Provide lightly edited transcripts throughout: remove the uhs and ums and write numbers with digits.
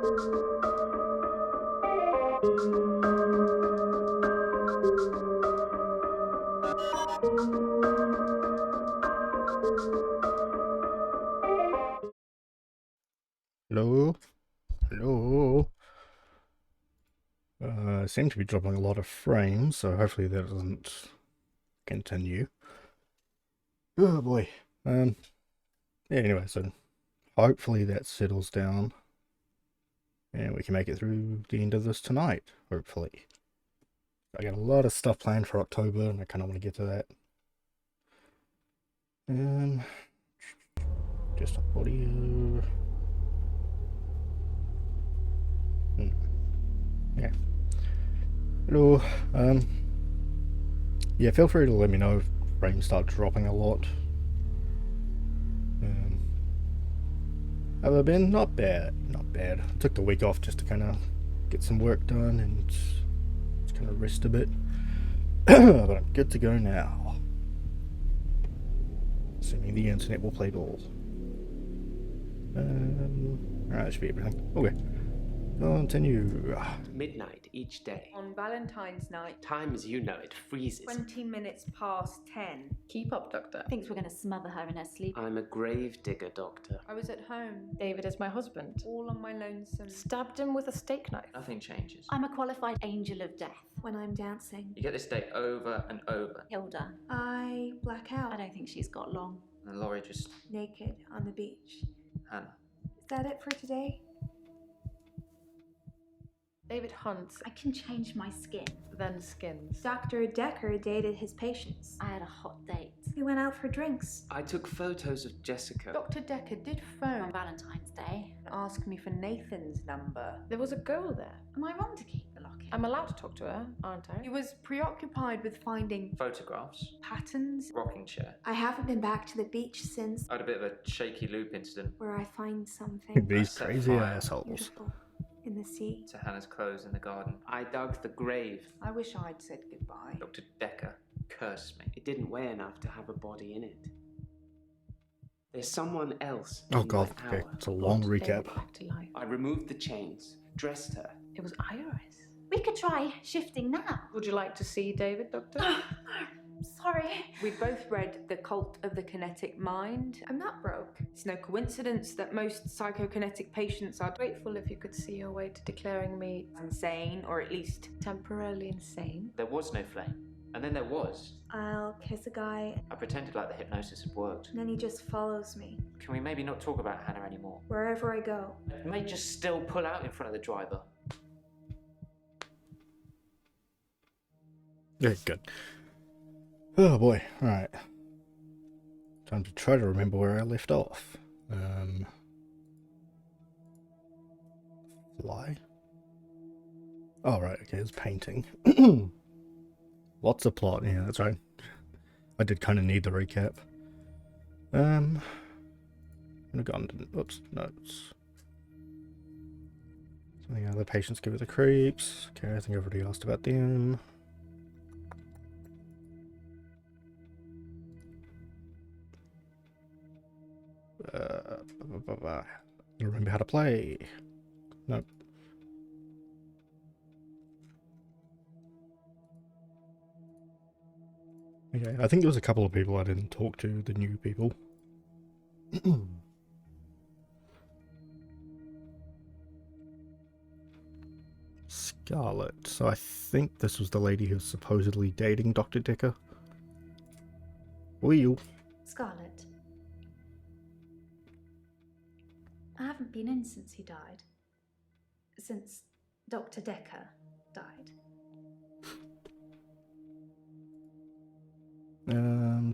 Hello? Hello? Seem to be dropping a lot of frames, so hopefully that doesn't continue. Oh boy. Yeah, anyway, so hopefully that settles down and we can make it through the end of this tonight, hopefully. I got a lot of stuff planned for October and I kind of want to get to that. Just audio. Yeah. Hello. Yeah, feel free to let me know if frames start dropping a lot. Have I been? Not bad. Not bad. I took the week off just to kind of get some work done and just kind of rest a bit. But I'm good to go now. Assuming the internet will play ball. Alright, that should be everything. Okay. Continue. Midnight each day. On Valentine's night, Time as you know it freezes. 20 minutes past 10. Keep up, Doctor. Thinks we're going to smother her in her sleep. I'm a grave digger, Doctor. I was at home, David is my husband. all on my lonesome. Stabbed him with a steak knife. Nothing changes. I'm a qualified angel of death. When I'm dancing, You get this day over and over. Hilda, I black out, I don't think she's got long. And Laurie just, naked on the beach. Hannah. Is that it for today? David hunts, I can change my skin. then skins. Dr. Dekker dated his patients. I had a hot date We went out for drinks. I took photos of Jessica. Dr. Dekker did on phone Valentine's Day. and ask me for Nathan's number. There was a girl there. Am I wrong to keep the locket? I'm allowed to talk to her, aren't I? He was preoccupied with finding Photographs. patterns. Rocking chair. I haven't been back to the beach since I had a bit of a shaky loop incident where I find something These set crazy fire. assholes. beautiful in the sea. to Hannah's clothes in the garden. I dug the grave. I wish I'd said goodbye. Dr. Dekker cursed me. It didn't weigh enough to have a body in it. There's someone else. Oh in god, that okay, hour. it's a long Brought recap. David back to life. I removed the chains, dressed her. It was Iris. We could try shifting now. Would you like to see David, Doctor? Sorry. We both read The Cult of the Kinetic Mind. I'm not broke. It's no coincidence that most psychokinetic patients are Grateful if you could see your way to declaring me insane, or at least temporarily insane. There was no flame. And then there was. I'll kiss a guy I pretended like the hypnosis had worked. and then he just follows me Can we maybe not talk about Hannah anymore? wherever I go. I may just still pull out in front of the driver. Yeah, good. Oh boy, alright. Time to try to remember where I left off. Fly? Oh right, okay, it's painting. Lots of plot, yeah, that's right. I did kind of need the recap. I'm gonna go on to, oops, notes. So the other patients give it the creeps. Okay, I think I've already asked about them. Remember how to play. Nope. Okay, I think there was a couple of people I didn't talk to, the new people. Scarlet. So I think this was the lady who was supposedly dating Dr. Dekker. Wheel. Scarlet. I haven't been in since he died. Since Dr. Dekker died.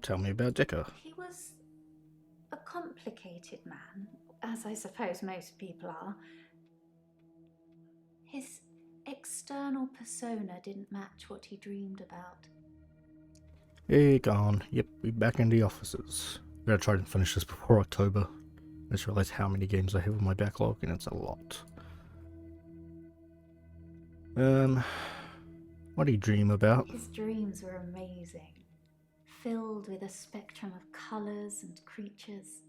Tell me about Dekker. He was a complicated man, as I suppose most people are. His external persona didn't match what he dreamed about. Hey, gone. Yep, we're back in the offices. I'm gonna try and finish this before October. I just realized how many games I have on my backlog, and it's a lot. What do you dream about? His dreams were amazing, filled with a spectrum of colours and creatures.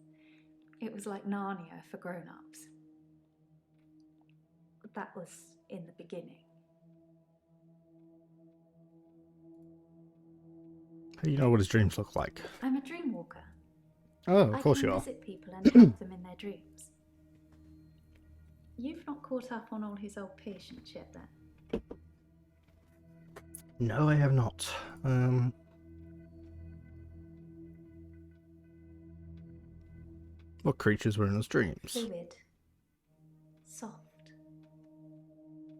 It was like Narnia for grown-ups. that was in the beginning. How do you know what his dreams look like? I'm a dream walker. Oh, of course I can you are. visit people and help them in their dreams. You've not caught up on all his old patients yet, then? No, I have not. What creatures were in his dreams? Fluid, soft,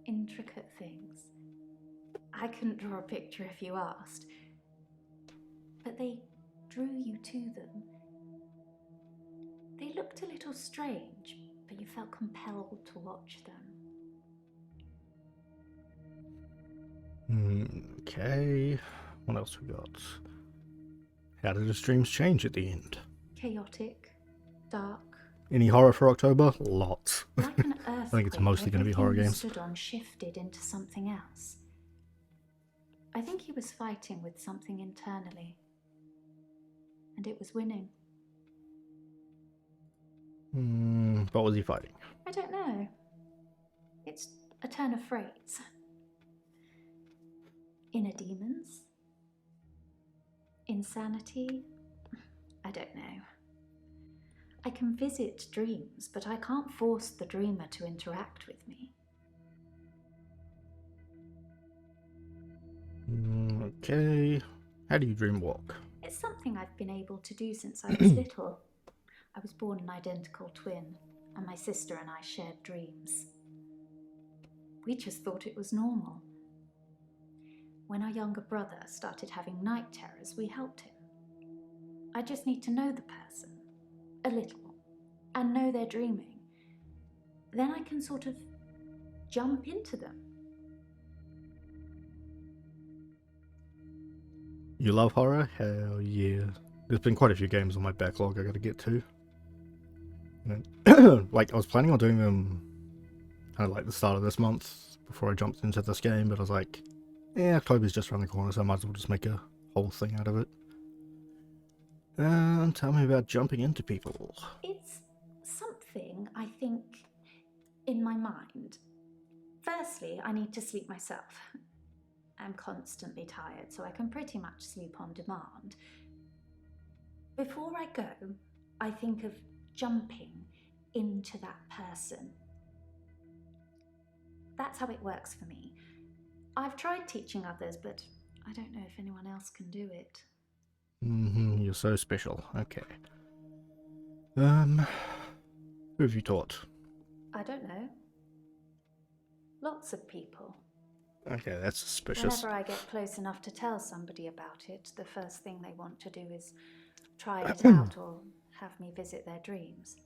intricate things. I couldn't draw a picture if you asked, but they drew you to them. They looked a little strange, but you felt compelled to watch them. Okay. What else we got? How did his dreams change at the end? Chaotic, dark, Any horror for October? Lots. like an earthquake. I think it's mostly going to be horror everything you games. stood on shifted into something else. I think he was fighting with something internally, and it was winning. What was he fighting? I don't know. It's a turn of phrase. Inner demons? Insanity? I don't know. I can visit dreams, but I can't force the dreamer to interact with me. Okay. How do you dream walk? It's something I've been able to do since I was little. I was born an identical twin, and my sister and I shared dreams. We just thought it was normal. When our younger brother started having night terrors, we helped him. I just need to know the person, a little, and know they're dreaming. Then I can sort of jump into them. You love horror? Hell yeah. There's been quite a few games on my backlog I gotta get to. And like, I was planning on doing them kind of like the start of this month before I jumped into this game, but I was like, yeah, October's just around the corner, so I might as well just make a whole thing out of it. And tell me about jumping into people. It's something I think in my mind. Firstly, I need to sleep myself. I'm constantly tired, so I can pretty much sleep on demand. Before I go, I think of jumping into that person. That's how it works for me. I've tried teaching others, but I don't know if anyone else can do it. You're so special. Okay. Who have you taught? I don't know. Lots of people. Okay, that's suspicious. Whenever I get close enough to tell somebody about it, the first thing they want to do is try it out or have me visit their dreams.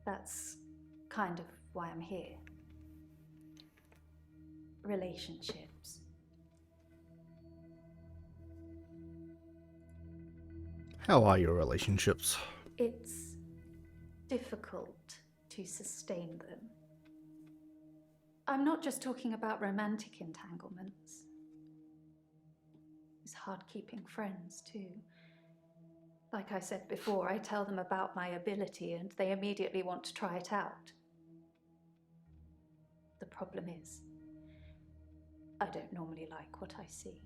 That's kind of why I'm here. Relationships. How are your relationships? It's difficult to sustain them. I'm not just talking about romantic entanglements. It's hard keeping friends, too. Like I said before, I tell them about my ability and they immediately want to try it out. The problem is, I don't normally like what I see.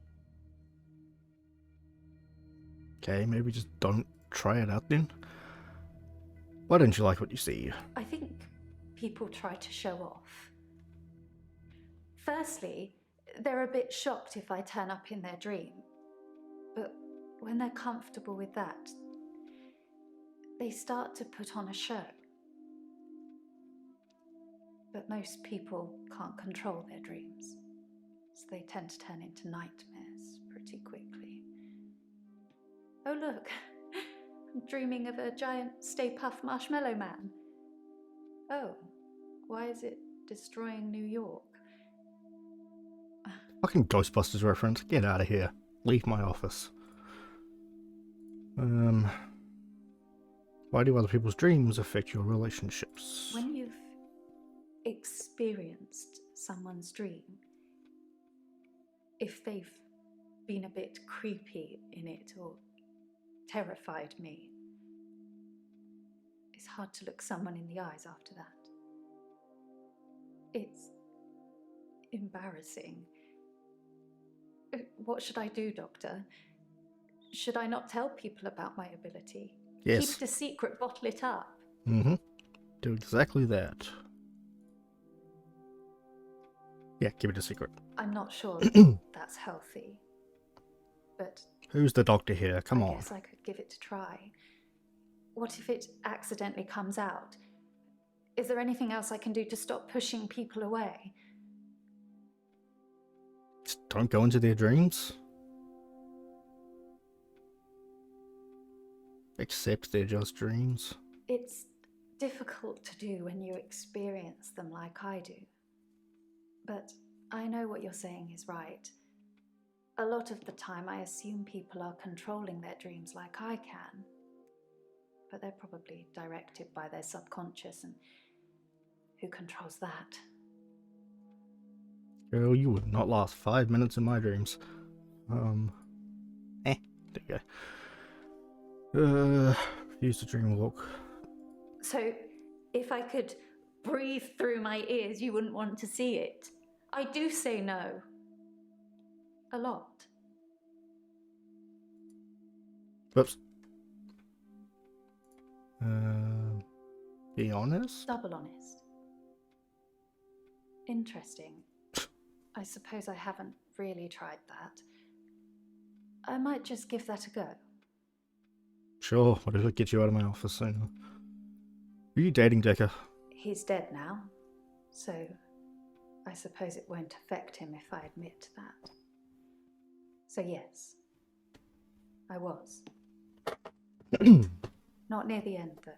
Okay, maybe just don't try it out then. Why don't you like what you see? I think people try to show off. Firstly, they're a bit shocked if I turn up in their dream. But when they're comfortable with that, they start to put on a show. But most people can't control their dreams, so they tend to turn into nightmares pretty quickly. Oh look, I'm dreaming of a giant Stay Puft Marshmallow Man. Oh, why is it destroying New York? Fucking Ghostbusters reference. Get out of here. Leave my office. Why do other people's dreams affect your relationships? When you've experienced someone's dream, if they've been a bit creepy in it or terrified me, it's hard to look someone in the eyes after that. It's embarrassing. What should I do, Doctor? Should I not tell people about my ability? Yes. Keep it a secret, bottle it up? Mm-hmm. Do exactly that. Yeah, keep it a secret. I'm not sure that's healthy. But Who's the doctor here? Come I on. guess I could give it a try. What if it accidentally comes out? Is there anything else I can do to stop pushing people away? Just don't go into their dreams. Accept they're just dreams. It's difficult to do when you experience them like I do. But I know what you're saying is right. A lot of the time I assume people are controlling their dreams like I can. But they're probably directed by their subconscious, and who controls that? Girl, you would not last 5 minutes in my dreams. There you go. Refuse to dream walk. So, if I could breathe through my ears, you wouldn't want to see it. I do say no. A lot. Whoops. Be honest? Double honest. Interesting. I suppose I haven't really tried that. I might just give that a go. Sure, whatever gets you out of my office sooner. Who are you dating, Dekker? He's dead now, so I suppose it won't affect him if I admit that. So yes, I was. Not near the end, though.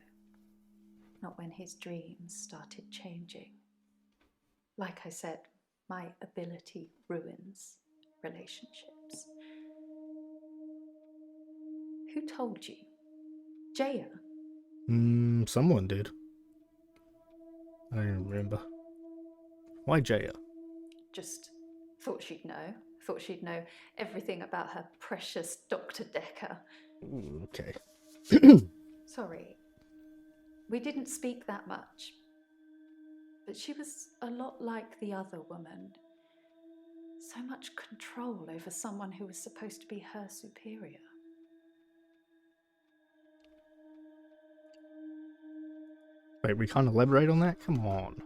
Not when his dreams started changing. Like I said, my ability ruins relationships. Who told you? Jaya? Someone did. I don't remember. Why Jaya? Just thought she'd know. Thought she'd know everything about her precious Dr. Dekker. Ooh, okay. Sorry, we didn't speak that much. But she was a lot like the other woman. So much control over someone who was supposed to be her superior. Wait, we can't elaborate on that? Come on.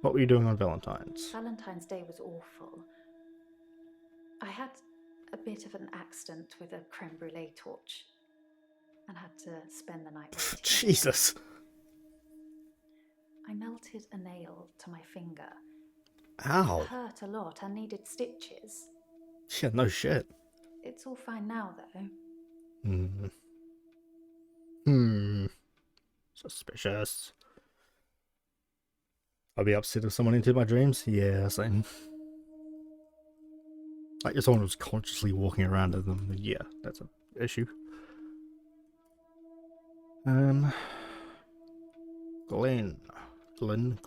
What were you doing on Valentine's? Valentine's Day was awful. I had a bit of an accident with a creme brulee torch and had to spend the night waiting. Jesus. I melted a nail to my finger. Ow. It hurt a lot and needed stitches. Yeah, no shit. It's all fine now, though. Suspicious. I'll be upset if someone entered my dreams. Yeah, same. Like if someone was consciously walking around in them, then yeah, that's an issue. Glenn. I'm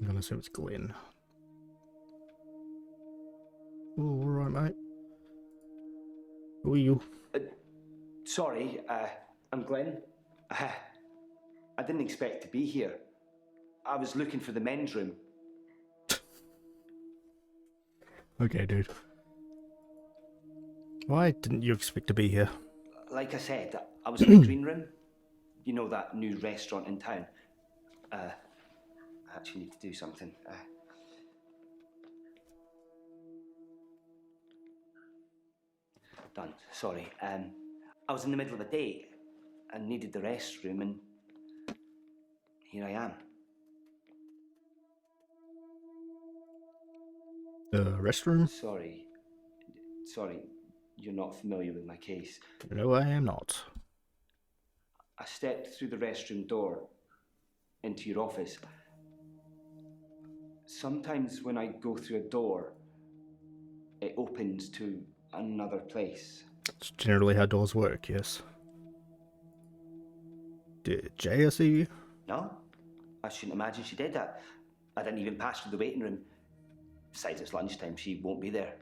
gonna assume it's Glenn. Oh, alright, mate. Who are you? Sorry, I'm Glenn. I didn't expect to be here. I was looking for the men's room. Okay, dude. Why didn't you expect to be here? Like I said, I was in the green room. You know, that new restaurant in town. I actually need to do something. Done. Sorry. I was in the middle of a date and needed the restroom, and here I am. The restroom? Sorry, you're not familiar with my case. No, I am not. I stepped through the restroom door into your office. Sometimes when I go through a door, it opens to another place. That's generally how doors work, yes. Did Jaya see you? No, I shouldn't imagine she did that. I didn't even pass through the waiting room. Besides, it's lunchtime, she won't be there.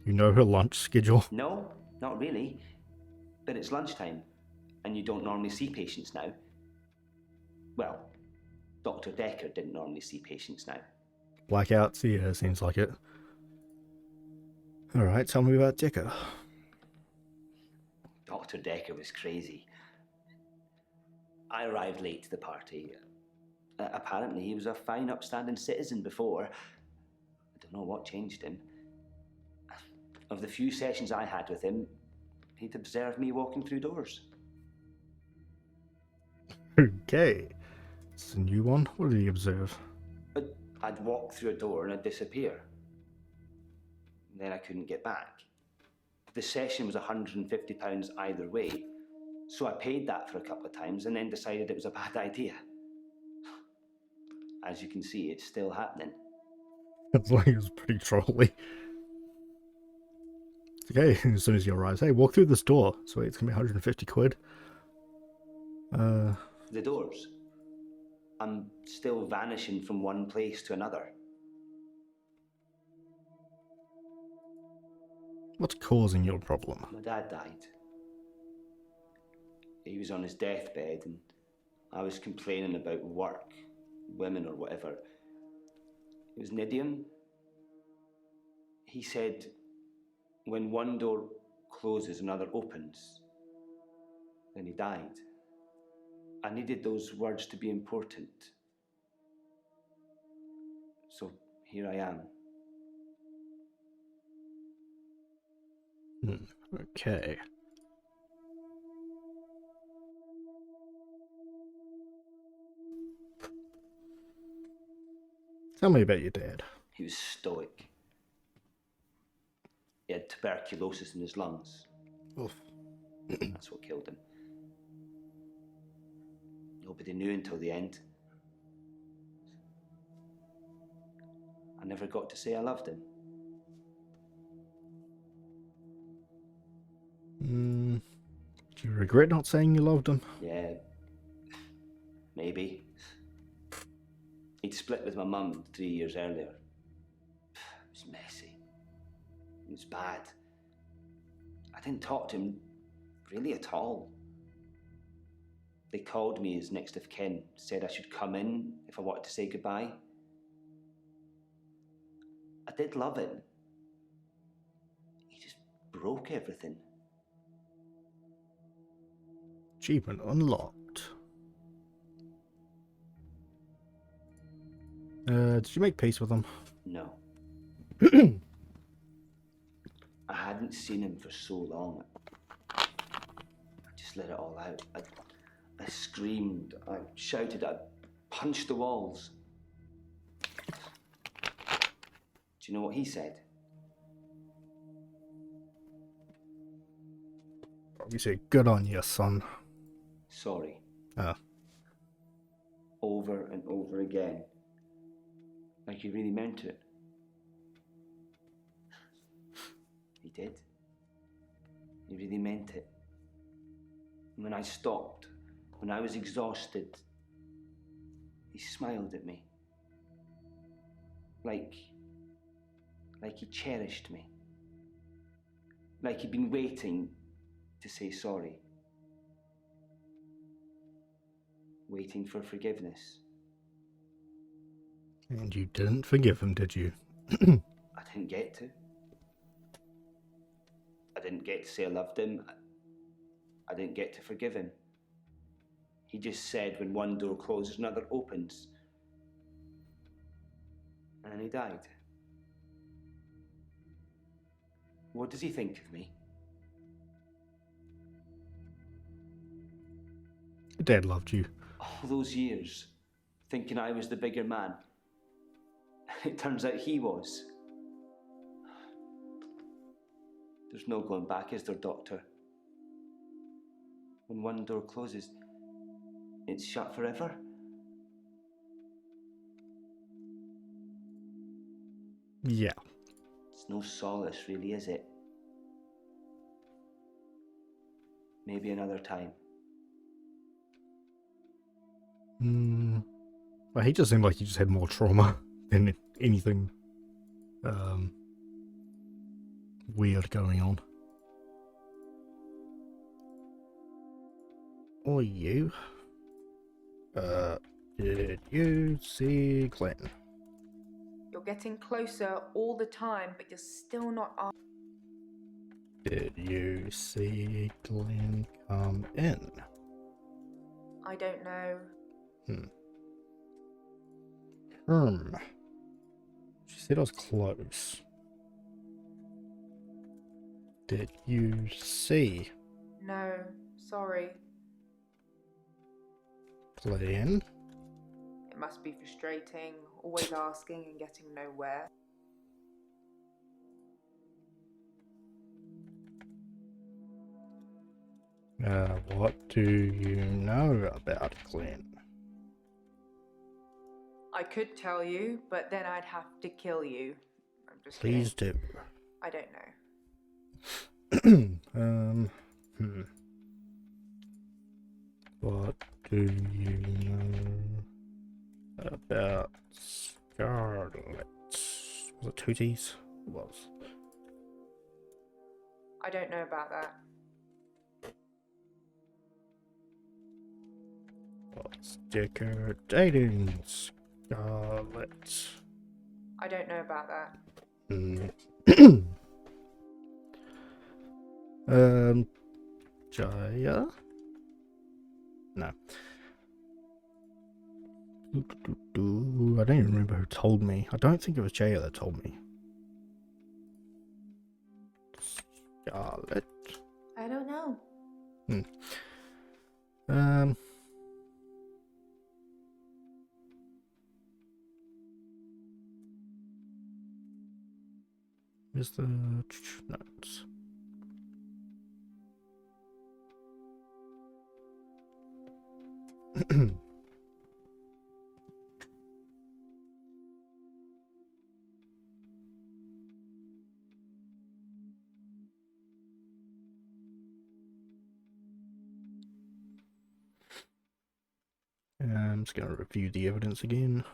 You know her lunch schedule? No, Not really. But it's lunchtime, and you don't normally see patients now. Well, Dr. Dekker didn't normally see patients now. Blackouts, yeah, seems like it. Alright, tell me about Dekker. Dr. Dekker was crazy. I arrived late to the party. Apparently, he was a fine, upstanding citizen before. I don't know what changed him. Of the few sessions I had with him, he'd observed me walking through doors. Okay. It's a new one. What did he observe? But I'd walk through a door and I'd disappear. Then I couldn't get back. The session was £150 either way, so I paid that for a couple of times and then decided it was a bad idea. As you can see, it's still happening. It's like it was pretty trolly. Okay, as soon as you arrive, hey, walk through this door. So it's gonna be 150 quid. The doors. I'm still vanishing from one place to another. What's causing your problem? My dad died. He was on his deathbed and I was complaining about work, women or whatever. It was an idiom. He said, when one door closes, another opens. Then he died. I needed those words to be important. So here I am. Okay. Tell me about your dad. He was stoic. He had tuberculosis in his lungs. Oof. That's what killed him. Nobody knew until the end. I never got to say I loved him. Do you regret not saying you loved him? Yeah, maybe. He'd split with my mum 3 years earlier. It was messy. It was bad. I didn't talk to him really at all. They called me his next of kin, said I should come in if I wanted to say goodbye. I did love him. He just broke everything. Achievement unlocked. Did you make peace with him? No. I hadn't seen him for so long. I just let it all out. I screamed, I shouted, I punched the walls. Do you know what he said? Probably say, good on you, son. Sorry. Ah. Over and over again. Like he really meant it. He did. He really meant it. And when I stopped, when I was exhausted, he smiled at me. Like he cherished me. Like he'd been waiting to say sorry. Waiting for forgiveness. And you didn't forgive him, did you? I didn't get to. I didn't get to say I loved him. I didn't get to forgive him. He just said when one door closes, another opens. And then he died. What does he think of me? Your dad loved you. All those years, thinking I was the bigger man. It turns out he was. There's no going back, is there, Doctor? When one door closes, it's shut forever. Yeah. It's no solace, really, is it? Maybe another time. Well, he just seemed like he just had more trauma than anything weird going on. or you. Did you see Glenn? You're getting closer all the time, but you're still not. Did you see Glenn come in? I don't know. She said I was close. Did you see No, sorry. Glenn? It must be frustrating, always asking and getting nowhere. What do you know about Glenn? I could tell you, but then I'd have to kill you. I'm just Please kidding. do. I don't know. What do you know about Scarlet? Was it two T's? It was. I don't know about that. Was Dekker dating Scarlet? I don't know about that. Jaya? No. I don't even remember who told me. I don't think it was Jaya that told me. Scarlet? I don't know. Where's the notes? I'm just going to review the evidence again.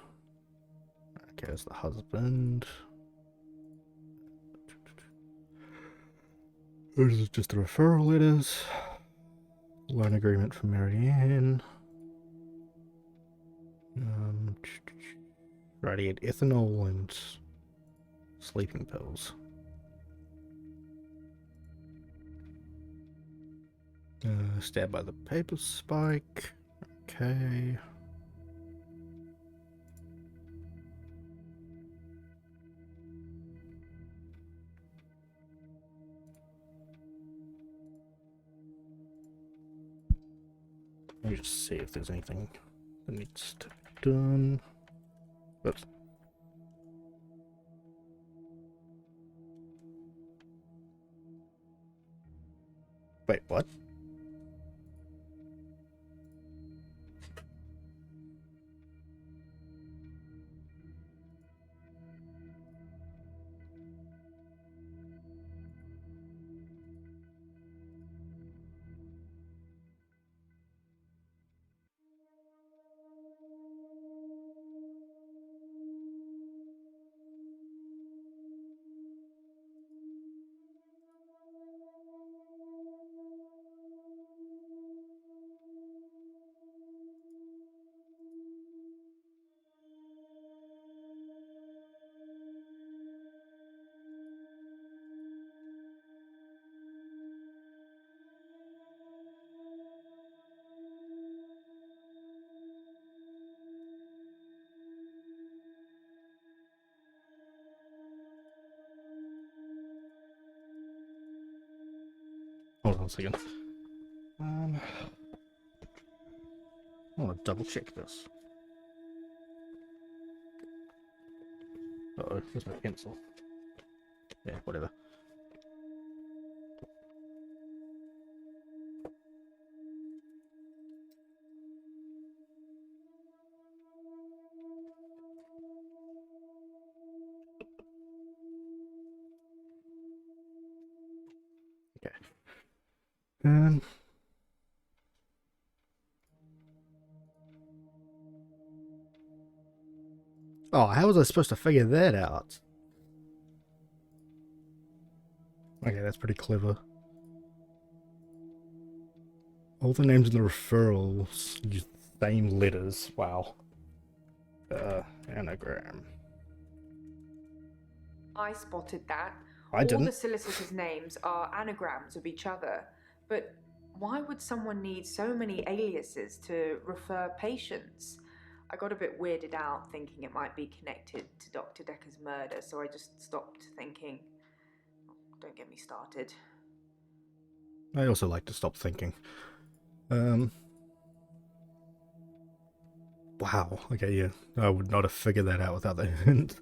Okay, there's the husband. This is just the referral letters. Loan agreement for Marianne. Radiate ethanol and sleeping pills. Stabbed by the paper spike. Okay. Let me just see if there's anything that needs to be done. Oops. Wait, what? Hold on a second. I want to double check this. Uh-oh, where's my pencil? Yeah, whatever. Okay. Oh, how was I supposed to figure that out? Okay, that's pretty clever. All the names in the referrals use the same letters. Wow. Anagram. I spotted that. I All didn't. the solicitors' names are anagrams of each other, but why would someone need so many aliases to refer patients? I got a bit weirded out thinking it might be connected to Dr. Dekker's murder, so I just stopped thinking. Don't get me started. I also like to stop thinking. Wow. Okay, yeah. I would not have figured that out without the hint.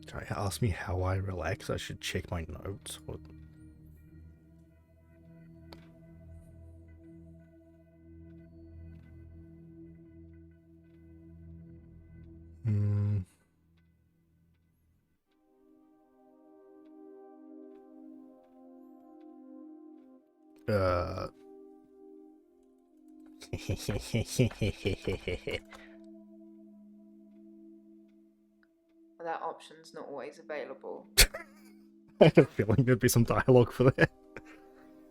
Try to ask me how I relax. I should check my notes. What? Hmm. Uh. That option's not always available. I had a feeling there'd be some dialogue for that.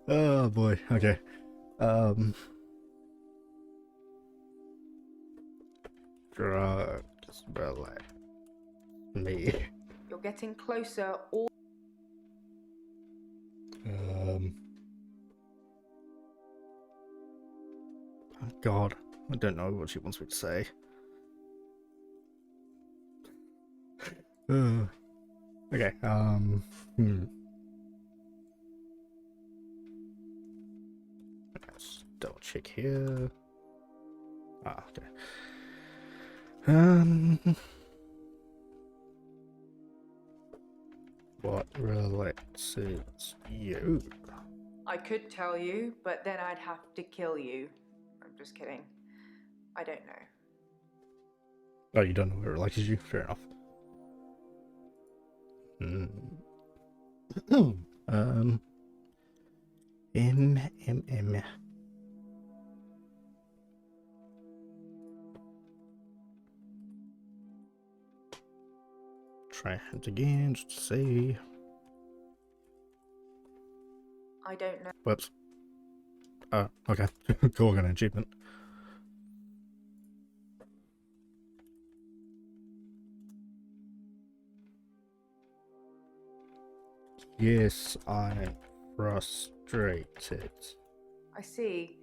Oh boy. Okay. Drugs, relax me. You're getting closer all. Oh God, I don't know what she wants me to say. Okay. Let's double check here. Ah, okay. What relaxes you? I could tell you, but then I'd have to kill you. I'm just kidding. I don't know. Oh, you don't know what relaxes you? Fair enough. M. Try it again, just to see. I don't know. Whoops. Oh, okay. Cool, got an achievement. Yes, I'm frustrated. I see.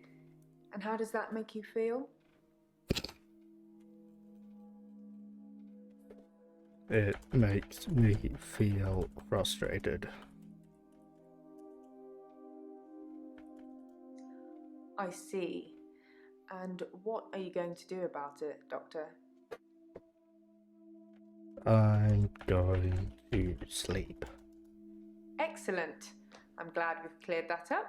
And how does that make you feel? It makes me feel frustrated. I see. And what are you going to do about it, Doctor? I'm going to sleep. Excellent. I'm glad we've cleared that up.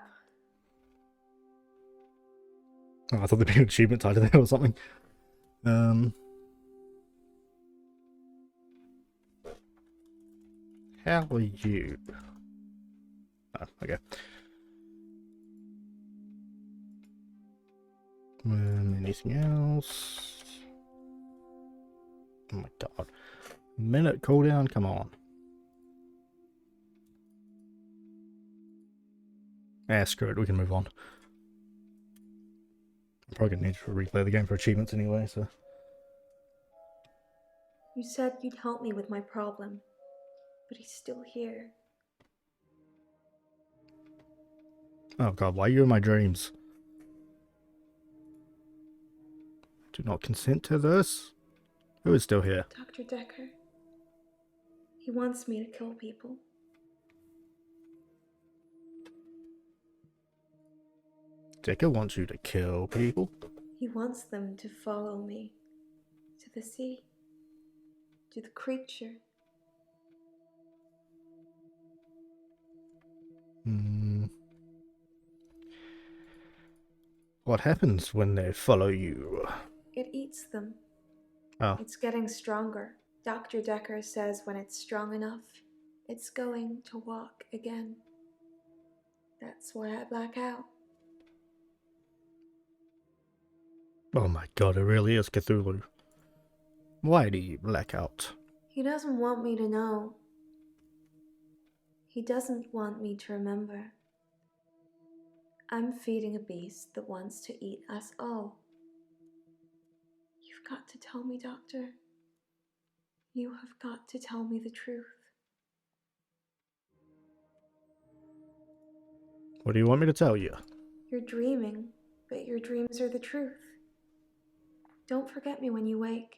Oh, I thought there'd be an achievement tied to that or something. How are you? Oh, okay. Anything else? Oh my God. Minute cooldown, come on. Screw it, we can move on. I'm probably gonna need to replay the game for achievements anyway, so. You said you'd help me with my problem, but he's still here. Oh God, why are you in my dreams? Do not consent to this? Who is still here? Dr. Dekker. He wants me to kill people. Dekker wants you to kill people? He wants them to follow me to the sea, to the creature. What happens when they follow you? It eats them. Oh. It's getting stronger. Dr. Dekker says when it's strong enough, it's going to walk again. That's why I black out. Oh my God, it really is Cthulhu. Why do you black out? He doesn't want me to know. He doesn't want me to remember. I'm feeding a beast that wants to eat us all. You've got to tell me, Doctor. You have got to tell me the truth. What do you want me to tell you? You're dreaming, but your dreams are the truth. Don't forget me when you wake.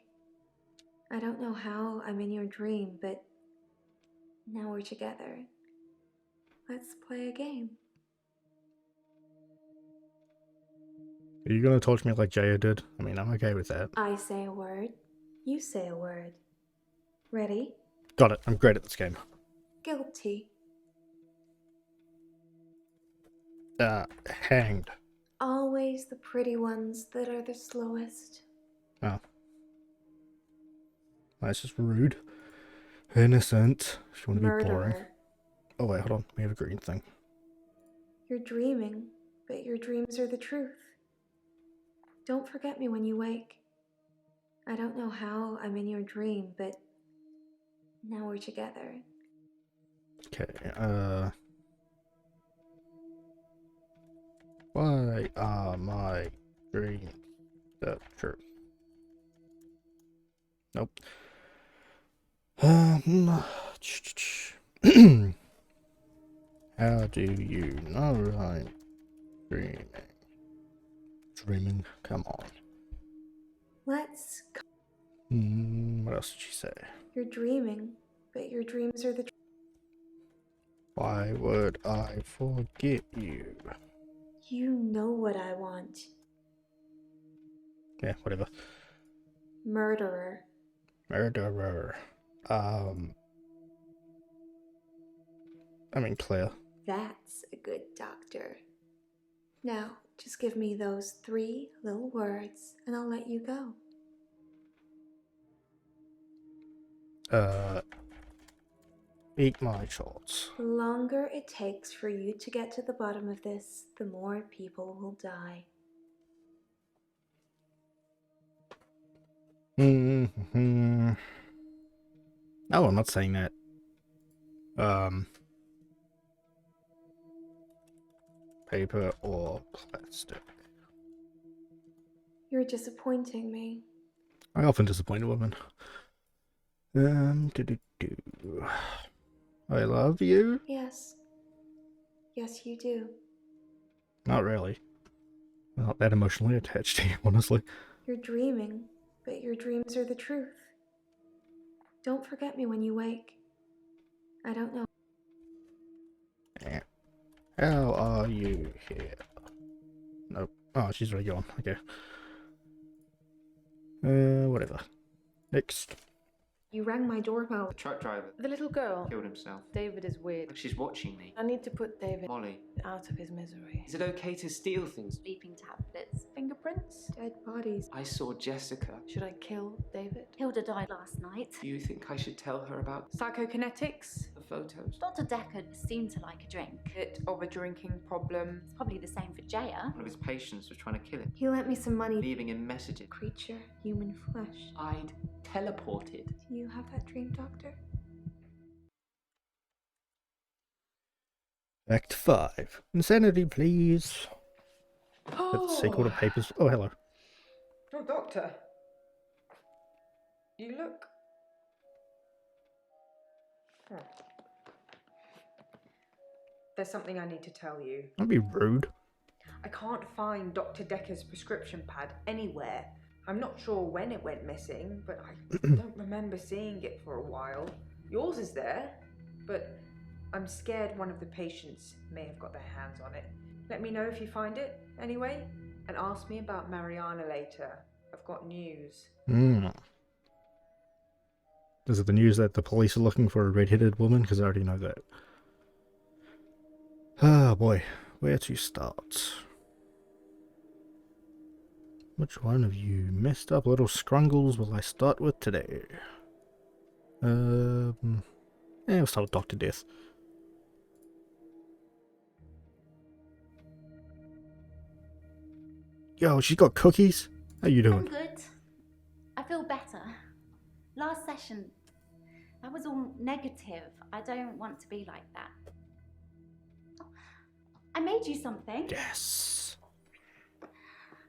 I don't know how I'm in your dream, but now we're together. Let's play a game. Are you gonna talk to me like Jaya did? I mean, I'm okay with that. I say a word, you say a word. Ready? Got it. I'm great at this game. Guilty. Hanged. Always the pretty ones that are the slowest. Oh. That's just rude. Innocent. She wanna be boring. Murderer. Oh wait, hold on. We have a green thing. You're dreaming, but your dreams are the truth. Don't forget me when you wake. I don't know how I'm in your dream, but now we're together. Okay, why are my dreams the truth? Nope. How do you know I'm dreaming? Dreaming? Come on. Let's. What else did she say? You're dreaming, but your dreams are the truth. Why would I forget you? You know what I want. Yeah, whatever. Murderer. Murderer. I mean, Claire. That's a good doctor. Now, just give me those 3 little words and I'll let you go. Eat my shorts. The longer it takes for you to get to the bottom of this, the more people will die. No, I'm not saying that. Paper or plastic. You're disappointing me. I often disappoint a woman. I love you? Yes. Yes, you do. Not really. Not that emotionally attached to you, honestly. You're dreaming, but your dreams are the truth. Don't forget me when you wake. I don't know. Yeah. How are you here? Nope. Oh, she's already gone. Okay. Whatever. Next. You rang my doorbell. The truck driver The little girl. killed himself. David is weird. Like she's watching me. I need to put David Molly, out of his misery. is it okay to steal things? Sleeping tablets. Fingerprints? Dead bodies. I saw Jessica. Should I kill David? Hilda died last night. Do you think I should tell her about Psychokinetics? the photos? Dr. Dekker seemed to like a drink. Bit of a drinking problem. It's probably the same for Jaya. One of his patients was trying to kill him, He lent me some money. leaving him messages. Creature, human flesh. I'd teleported. Do you have that dream, Doctor? Act 5. Insanity, please. The sequel to Papers. Oh, hello. Oh, Doctor. You look... There's something I need to tell you. Don't be rude. I can't find Dr. Dekker's prescription pad anywhere. I'm not sure when it went missing, but I don't remember seeing it for a while. Yours is there, but I'm scared one of the patients may have got their hands on it. Let me know if you find it, anyway, and ask me about Mariana later. I've got news. Is it the news that the police are looking for a red-headed woman? Because I already know that. Ah, boy. Where to start? Which one of you messed up little scrungles will I start with today? Yeah, we'll start with Dr. Death. Yo, she's got cookies? How you I'm doing? good. I feel better. Last session, That was all negative. I don't want to be like that. I made you something. Yes.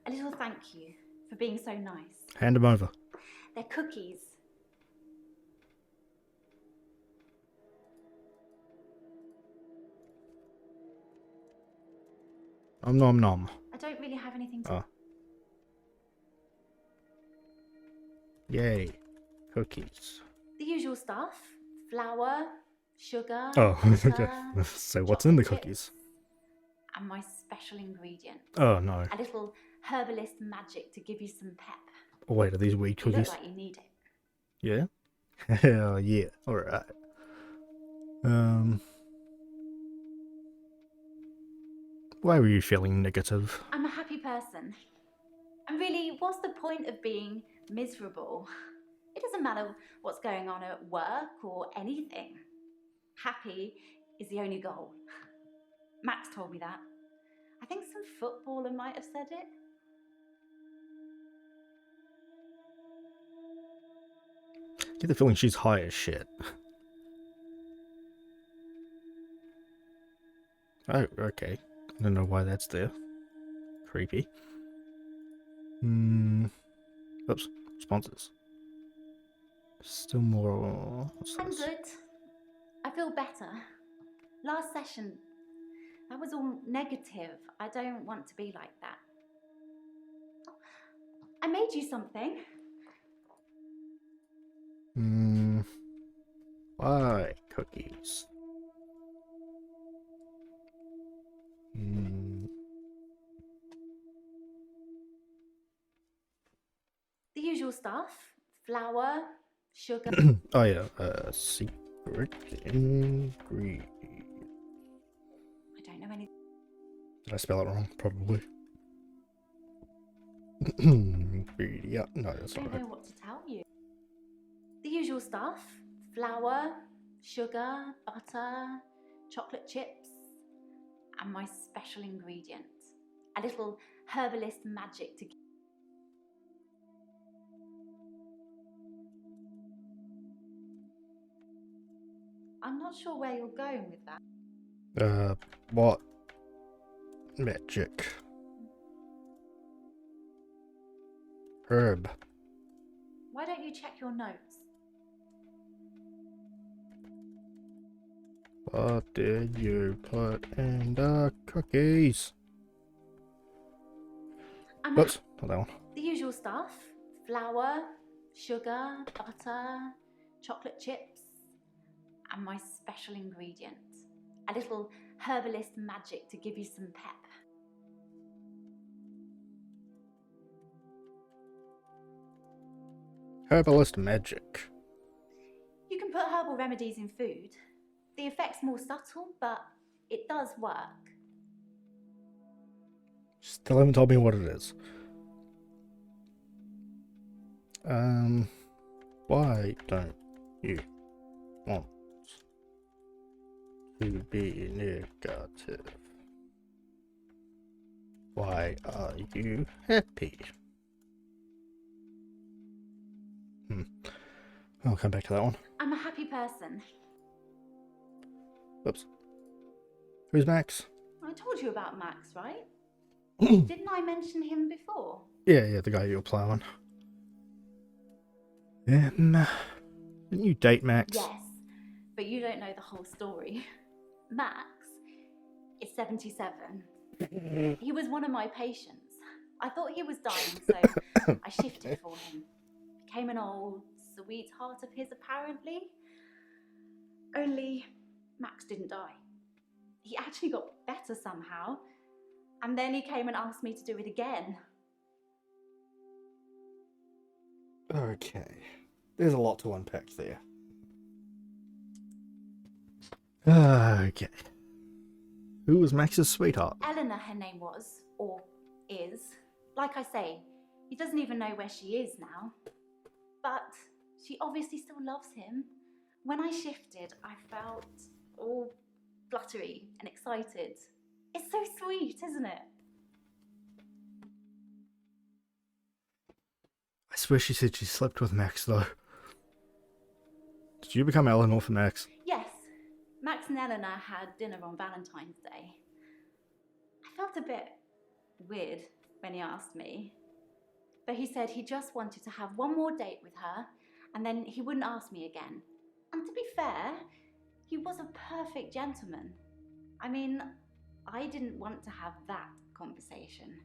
A little thank you for being so nice. Hand them over. They're cookies. Nom nom nom. I don't really have anything to... Oh. Yay. Cookies. The usual stuff. Flour, sugar, Oh, okay. butter, So what's in the chocolate cookies? chips, and my special ingredient. Oh no. A little herbalist magic to give you some pep. Oh, wait, are these weed You look cookies? like you need it. Yeah? Hell yeah. Alright. Why were you feeling negative? I'm a happy person. And really, what's the point of being miserable? It doesn't matter what's going on at work or anything. Happy is the only goal. Max told me that. I think some footballer might have said it. I get the feeling she's high as shit. Oh, okay. I don't know why that's there. Creepy. Oops. Sponsors. Still more. What's I'm this? good. I feel better. Last session, that was all negative. I don't want to be like that. I made you something. Why cookies? The usual stuff. Flour, sugar. Oh yeah, secret ingredient. I don't know anything. Did I spell it wrong? Probably. Ingredient. No, that's I not don't right. know what to tell you. The usual stuff. Flour, sugar, butter, chocolate chips, and my special ingredient. A little herbalist magic to... I'm not sure where you're going with that. What? Magic. Herb. Why don't you check your notes? What did you put in the cookies? Oops, not that one. The usual stuff. Flour, sugar, butter, chocolate chips, and my special ingredient. A little herbalist magic to give you some pep. Herbalist magic. You can put herbal remedies in food. The effect's more subtle, but it does work. Still haven't told me what it is. Why don't you want to be negative? Why are you happy? I'll come back to that one. I'm a happy person. Oops. Who's Max? I told you about Max, right? Didn't I mention him before? Yeah, the guy you're plowing. Didn't you date Max? Yes, but you don't know the whole story. Max is 77. He was one of my patients. I thought he was dying, so I shifted for him. Became an old sweetheart of his, apparently. Only Max didn't die. He actually got better somehow. And then he came and asked me to do it again. Okay. There's a lot to unpack there. Okay. Who was Max's sweetheart? Eleanor, her name was, or is. Like I say, he doesn't even know where she is now. But she obviously still loves him. When I shifted, I felt all fluttery and excited. It's so sweet, isn't it? I swear she said she slept with Max, though. Did you become Eleanor for Max? Yes, Max and Eleanor had dinner on Valentine's Day. I felt a bit weird when he asked me, but he said he just wanted to have one more date with her and then he wouldn't ask me again. And to be fair, he was a perfect gentleman. I mean, I didn't want to have that conversation.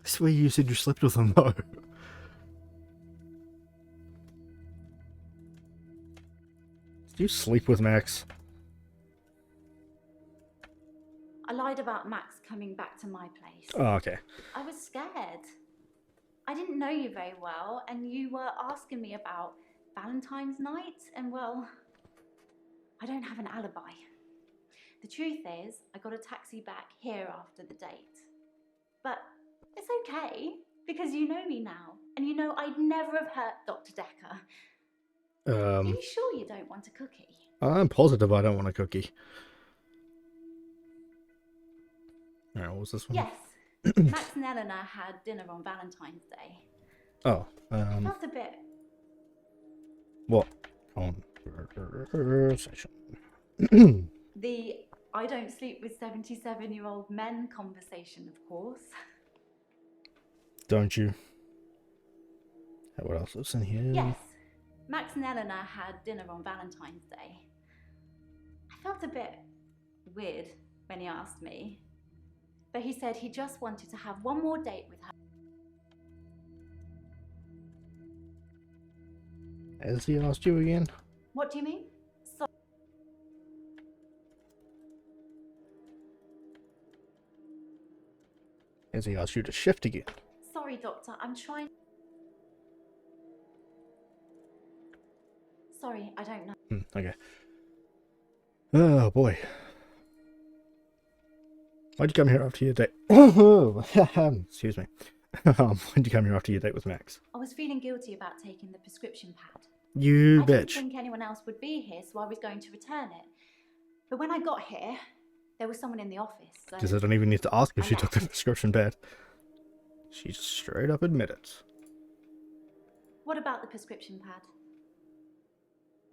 I swear you said you slept with him though. Did you sleep with Max? I lied about Max coming back to my place. Oh, okay. I was scared. I didn't know you very well, and you were asking me about Valentine's night, and well, I don't have an alibi. The truth is, I got a taxi back here after the date. But it's okay, because you know me now, and you know I'd never have hurt Dr. Dekker. Are you sure you don't want a cookie? I'm positive I don't want a cookie. Alright, what was this one? Yes. Max and Eleanor had dinner on Valentine's Day. Oh, I felt a bit. what? Conversation. The I don't sleep with 77-year-old men conversation, of course. Don't you? What else is in here? Yes. Max and Eleanor had dinner on Valentine's Day. I felt a bit weird when he asked me, but he said he just wanted to have one more date with her. Has he asked you again? What do you mean? Has he asked you to shift again? Sorry, Doctor, I'm trying. Sorry, I don't know. Okay. Oh boy. Why'd you come here after your date? Excuse me. Why'd you come here after your date with Max? I was feeling guilty about taking the prescription pad. You I didn't bitch. think anyone else would be here, so I was going to return it. But when I got here, there was someone in the office. So Because I don't even need to ask if I she took the left. prescription pad. She just straight up admitted. What about the prescription pad?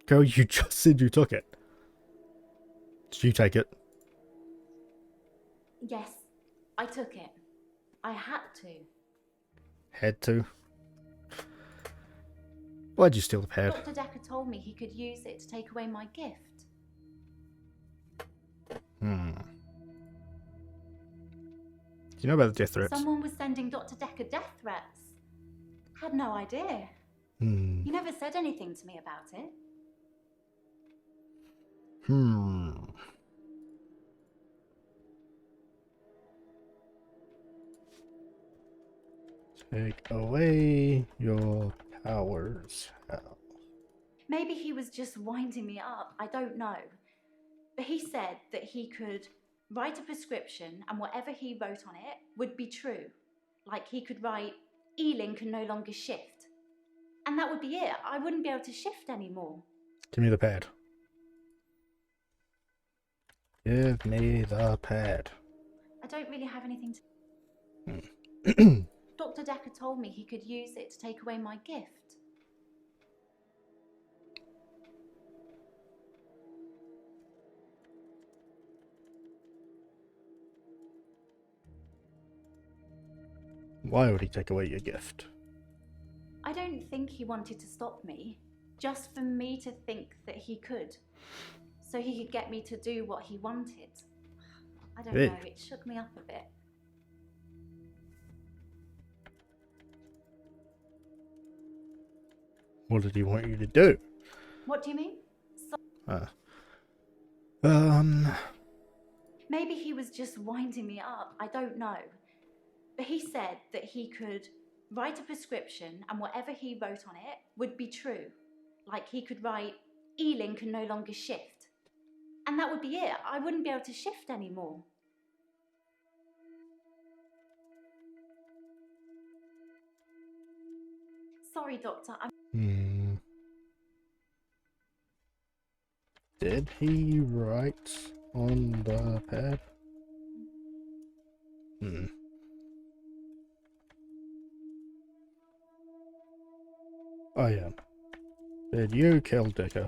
Girl, you just said you took it. Did you take it? Yes, I took it. I had to. Had to? Why'd you steal the pad? Dr. Dekker told me he could use it to take away my gift. Do you know about the death threats? Someone was sending Dr. Dekker death threats. Had no idea. You never said anything to me about it. Take away your powers. Maybe he was just winding me up. I don't know. But he said that he could write a prescription and whatever he wrote on it would be true. Like he could write, Ealing can no longer shift. And that would be it. I wouldn't be able to shift anymore. Give me the pad. Give me the pad. I don't really have anything to... Dr. Dekker told me he could use it to take away my gift. Why would he take away your gift? I don't think he wanted to stop me, just for me to think that he could, so he could get me to do what he wanted. I don't know, it shook me up a bit. What did he want you to do? What do you mean? Maybe he was just winding me up, I don't know. But he said that he could write a prescription and whatever he wrote on it would be true. Like he could write, Ealing can no longer shift. And that would be it. I wouldn't be able to shift anymore. Sorry, Doctor. Did he write on the pad? Oh yeah. Did you kill Dekker?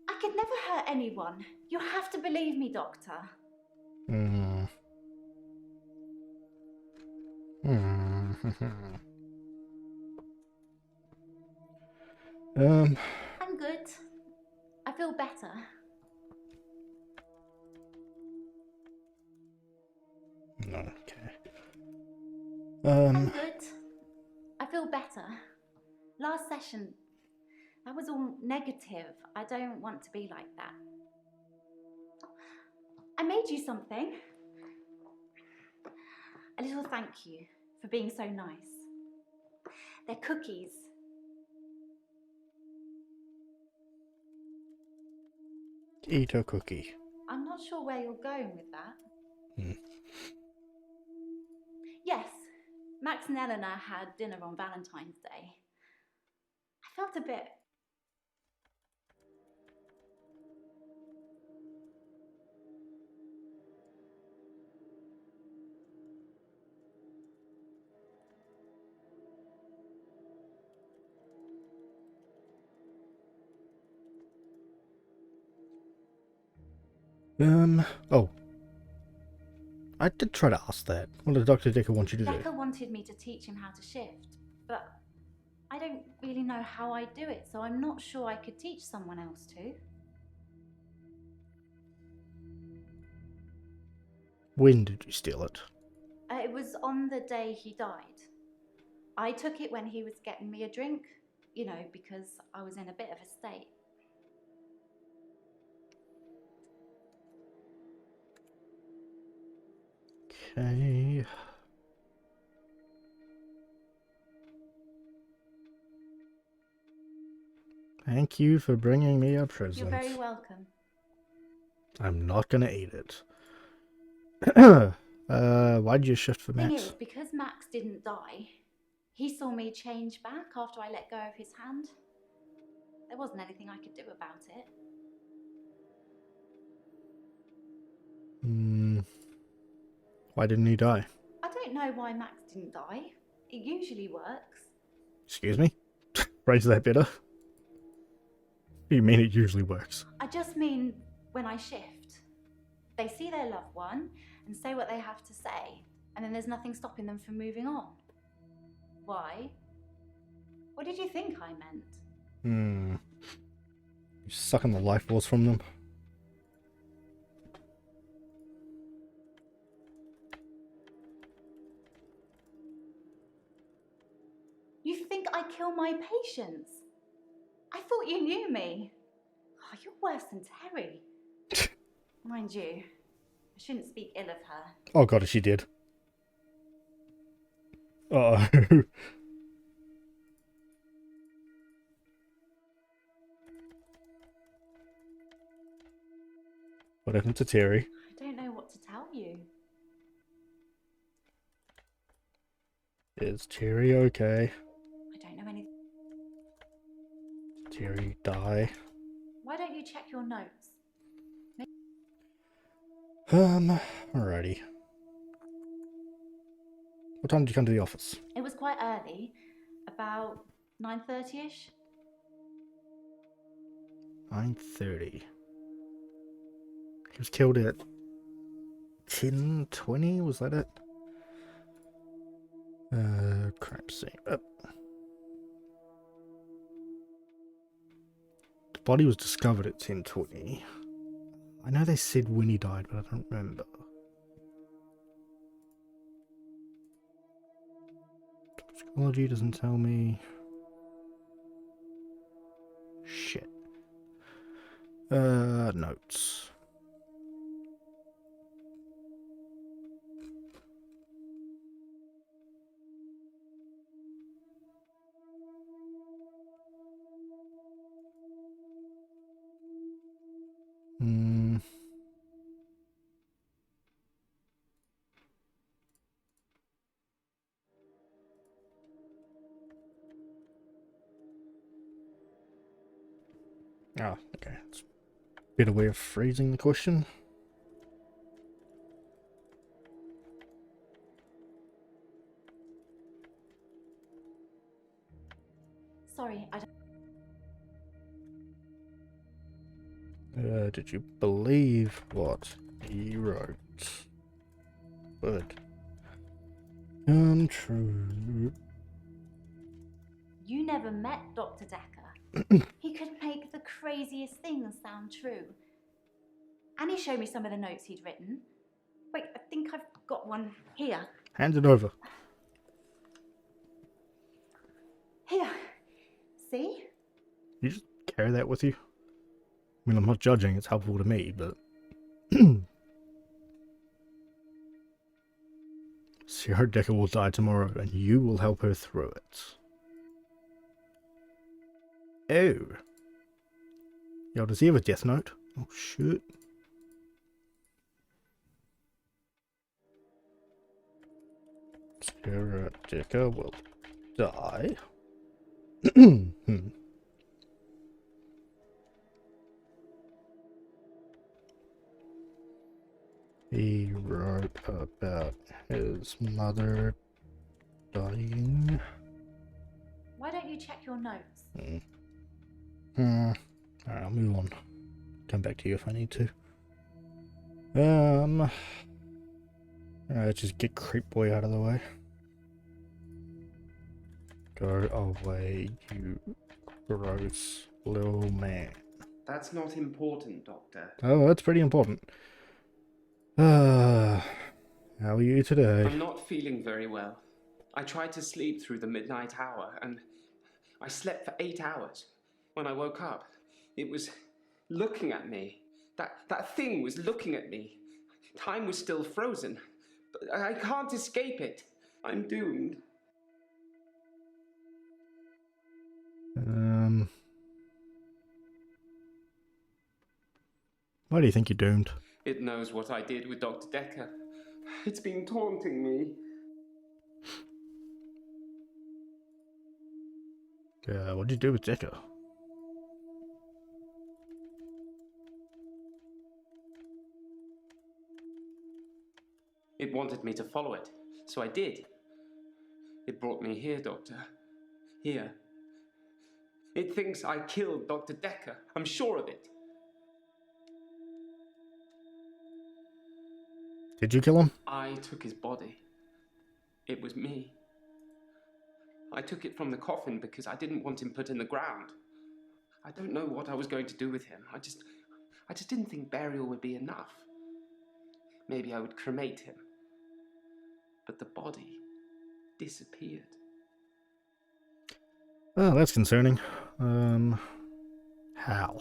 I could never hurt anyone. You have to believe me, Doctor. Hmm. Hmm. I'm good. I feel better. Okay. I'm good. I feel better. Last session, that was all negative. I don't want to be like that. I made you something. A little thank you for being so nice. They're cookies. Eat a cookie. I'm not sure where you're going with that. Hmm. Yes, Max and Eleanor had dinner on Valentine's Day. I felt a bit... Oh. I did try to ask that. What did Dr. Dekker want you to do? Dekker wanted me to teach him how to shift, but I don't really know how I do it, so I'm not sure I could teach someone else to. When did you steal it? It was on the day he died. I took it when he was getting me a drink, you know, because I was in a bit of a state. Okay. Thank you for bringing me a present. You're very welcome. I'm not gonna eat it. Why'd you shift for Thing Max? is, because Max didn't die, he saw me change back after I let go of his hand. There wasn't anything I could do about it. Why didn't he die? I don't know why Max didn't die. It usually works. Excuse me? Phrase that better. What do you mean it usually works? I just mean when I shift. They see their loved one and say what they have to say, and then there's nothing stopping them from moving on. Why? What did you think I meant? You sucking the life force from them? You think I kill my patients? I thought you knew me. Oh, you're worse than Terry. Mind you, I shouldn't speak ill of her. Oh god, she did. Uh-oh. What happened to Terry? I don't know what to tell you. Is Terry okay? I don't know anything. Did Terry die? Why don't you check your notes? Alrighty. What time did you come to the office? It was quite early, about 9:30ish. 9:30. He was killed at 10:20, was that it? Crime scene. The body was discovered at 10:20. I know they said when he died, but I don't remember. Toxicology doesn't tell me. Shit. Notes. Oh, okay. That's a better way of phrasing the question. Sorry, I don't... Did you believe what he wrote? Good. True. You never met Dr. Dekker. He could make the craziest things sound true. And he showed me some of the notes he'd written. Wait, I think I've got one here. Hand it over. Here. See? You just carry that with you? I mean, I'm not judging, it's helpful to me, but... Sierra Dekker will die tomorrow, and you will help her through it. Oh. Yo, does he have a death note? Oh, shit. Sierra Dekker will die. He wrote about his mother dying. Why don't you check your notes? Alright, I'll move on. Come back to you if I need to. Let's just get Creep Boy out of the way. Go away, you gross little man. That's not important, Doctor. Oh, that's pretty important. How are you today? I'm not feeling very well. I tried to sleep through the midnight hour, and I slept for 8 hours. When I woke up, it was looking at me. That thing was looking at me. Time was still frozen. But I can't escape it. I'm doomed. Why do you think you're doomed? It knows what I did with Dr. Dekker. It's been taunting me. What did you do with Dekker? It wanted me to follow it, so I did. It brought me here, Doctor. Here. It thinks I killed Dr. Dekker. I'm sure of it. Did you kill him? I took his body. It was me. I took it from the coffin because I didn't want him put in the ground. I don't know what I was going to do with him. I just didn't think burial would be enough. Maybe I would cremate him. But the body disappeared. Oh, that's concerning. How?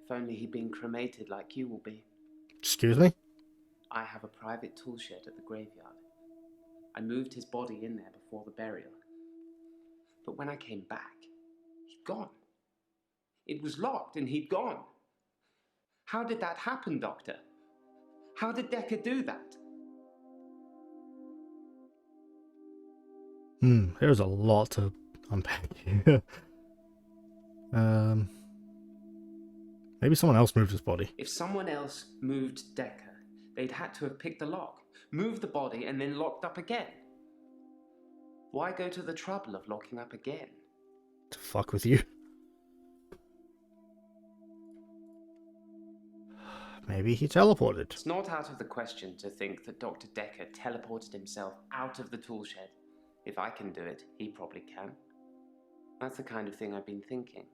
If only he'd been cremated like you will be. Excuse me? I have a private tool shed at the graveyard. I moved his body in there before the burial. But when I came back, he'd gone. It was locked and he'd gone. How did that happen, Doctor? How did Dekker do that? There's a lot to unpack here. Maybe someone else moved his body. If someone else moved Dekker, they'd had to have picked the lock, moved the body, and then locked up again. Why go to the trouble of locking up again? To fuck with you. Maybe he teleported. It's not out of the question to think that Dr. Dekker teleported himself out of the tool shed. If I can do it, he probably can. That's the kind of thing I've been thinking.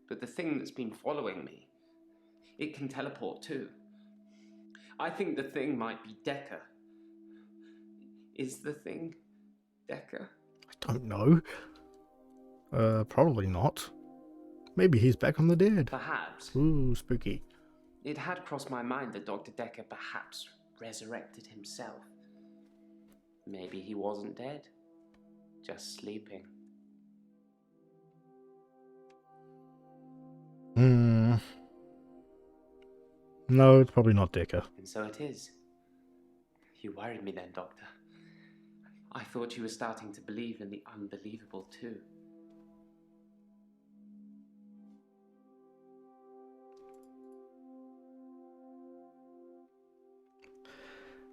But the thing that's been following me, it can teleport too. I think the thing might be Dekker. Is the thing Dekker? I don't know. Probably not. Maybe he's back from the dead. Perhaps. Ooh, spooky. It had crossed my mind that Dr. Dekker perhaps resurrected himself. Maybe he wasn't dead, just sleeping. No, it's probably not Dekker. And so it is. You worried me then, Doctor. I thought you were starting to believe in the unbelievable too.